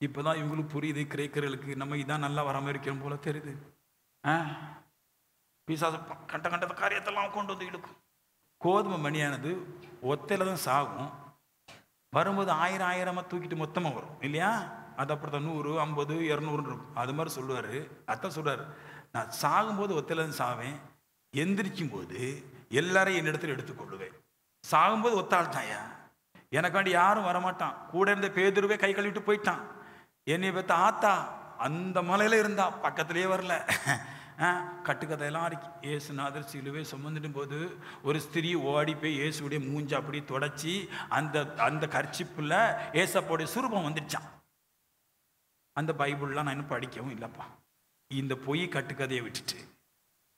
இப்பதான் இவங்களுக்கு புரியுது, கிரேக்கர்களுக்கு நம்ம இதான் நல்லா வராம இருக்கிறோம் போல தெரியுது. பிசாசு கண்ட கண்ட காரியத்தெல்லாம் கொண்டு வந்து இழுக்கும். கோதுமை மணியானது ஒத்தையில தான் சாகும், வரும்போது 1000 தூக்கிட்டு மொத்தமாக வரும் இல்லையா? அது அப்படித்தான் 100, 50, 200 இருக்கும். அது மாதிரி சொல்லுவார். அதான் சொல்றாரு, நான் சாகும்போது ஒத்தையில தான் சாவேன், எந்திரிக்கும் போது எல்லாரையும் என்னிடத்துல எடுத்துக்கொள்ளுவேன். சாகும்போது ஒத்தாள் தாயா, எனக்காண்டி யாரும் வரமாட்டான். கூட இருந்த பேதுருவே கை கழுவிட்டு போயிட்டான். என்னை பத்த ஆத்தா அந்த மலையில இருந்தா, பக்கத்திலேயே வரல. கட்டுக்கதையெல்லாம் இருக்கு. இயேசுநாதர் சிலுவை சுமந்துடும் போது ஒரு ஸ்திரீ ஓடி போய் இயேசுடைய மூஞ்ச அப்படி தொடச்சி அந்த அந்த கர்ச்சிப்புல ஏசப்போடைய சுரூபம் வந்துடுச்சான். அந்த பைபிள்லாம் நான் இன்னும் படிக்கவும் இல்லைப்பா. இந்த பொய் கட்டுக்கதையை விட்டுட்டு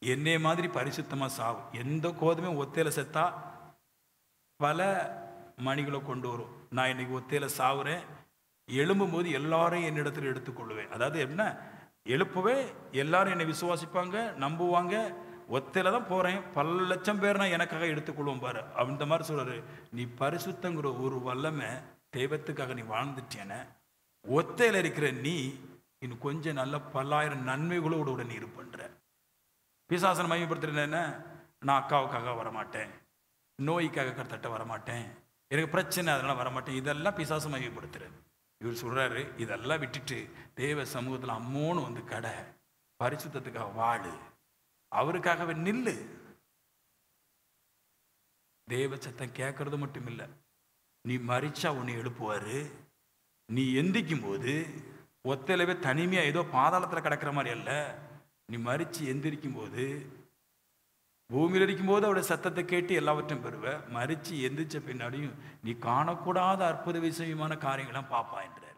என்னை மாதிரி பரிசுத்தமா சாவும். எந்த கோதுமே ஒத்தையில செத்தா பல மணிகளை கொண்டு வரும். நான் இன்னைக்கு ஒத்தையில சாவுறேன், எழும்பும் போது எல்லாரையும் என்னிடத்தில் எடுத்துக்கொள்ளுவேன். அதாவது என்ன, எழுப்பவே எல்லாரும் என்னை விசுவாசிப்பாங்க, நம்புவாங்க. ஒத்தையில தான் போறேன், பல லட்சம் பேர் நான் எனக்காக எடுத்துக்கொள்வோம் பாரு. அந்த மாதிரி சொல்றாரு. நீ பரிசுத்தங்கிற ஒரு வல்லமை தெய்வத்துக்காக நீ வாழ்ந்துட்டேன, ஒத்தையில இருக்கிற நீ இன்னும் கொஞ்சம் நல்ல 10,000 நன்மைகளோட நீ இருப்பன்ற. பிசாசனை மையப்படுத்துறது என்ன, நான் அக்காவுக்காக வரமாட்டேன், நோய்க்காக கருத்தட்ட வரமாட்டேன், எனக்கு பிரச்சனை அதெல்லாம் வரமாட்டேன், இதெல்லாம் பிசாசை மையப்படுத்துறது. இவர் சொல்றாரு, இதெல்லாம் விட்டுட்டு தேவ சமூகத்தில் அம்மோன்னு வந்து கடை, பரிசுத்தத்துக்காக வாழு, அவருக்காகவே நில்லு. தேவ சத்தம் கேட்கறது மட்டும் இல்லை, நீ மரிச்சா உன்னை எழுப்புவாரு. நீ எந்திக்கும் போது ஒத்தையிலவே தனிமையா ஏதோ பாதாளத்தில் கிடக்கிற மாதிரி அல்ல, நீ மரிச்சு எந்திரிக்கும் போது, பூமியில் இருக்கும்போது அவருடைய சத்தத்தை கேட்டு எல்லாவற்றையும் பெறுவ. மரிச்சு எந்திரிச்ச பின்னாடியும் நீ காணக்கூடாத அற்புத விஷயமான காரியங்களாம் பார்ப்பா என்ற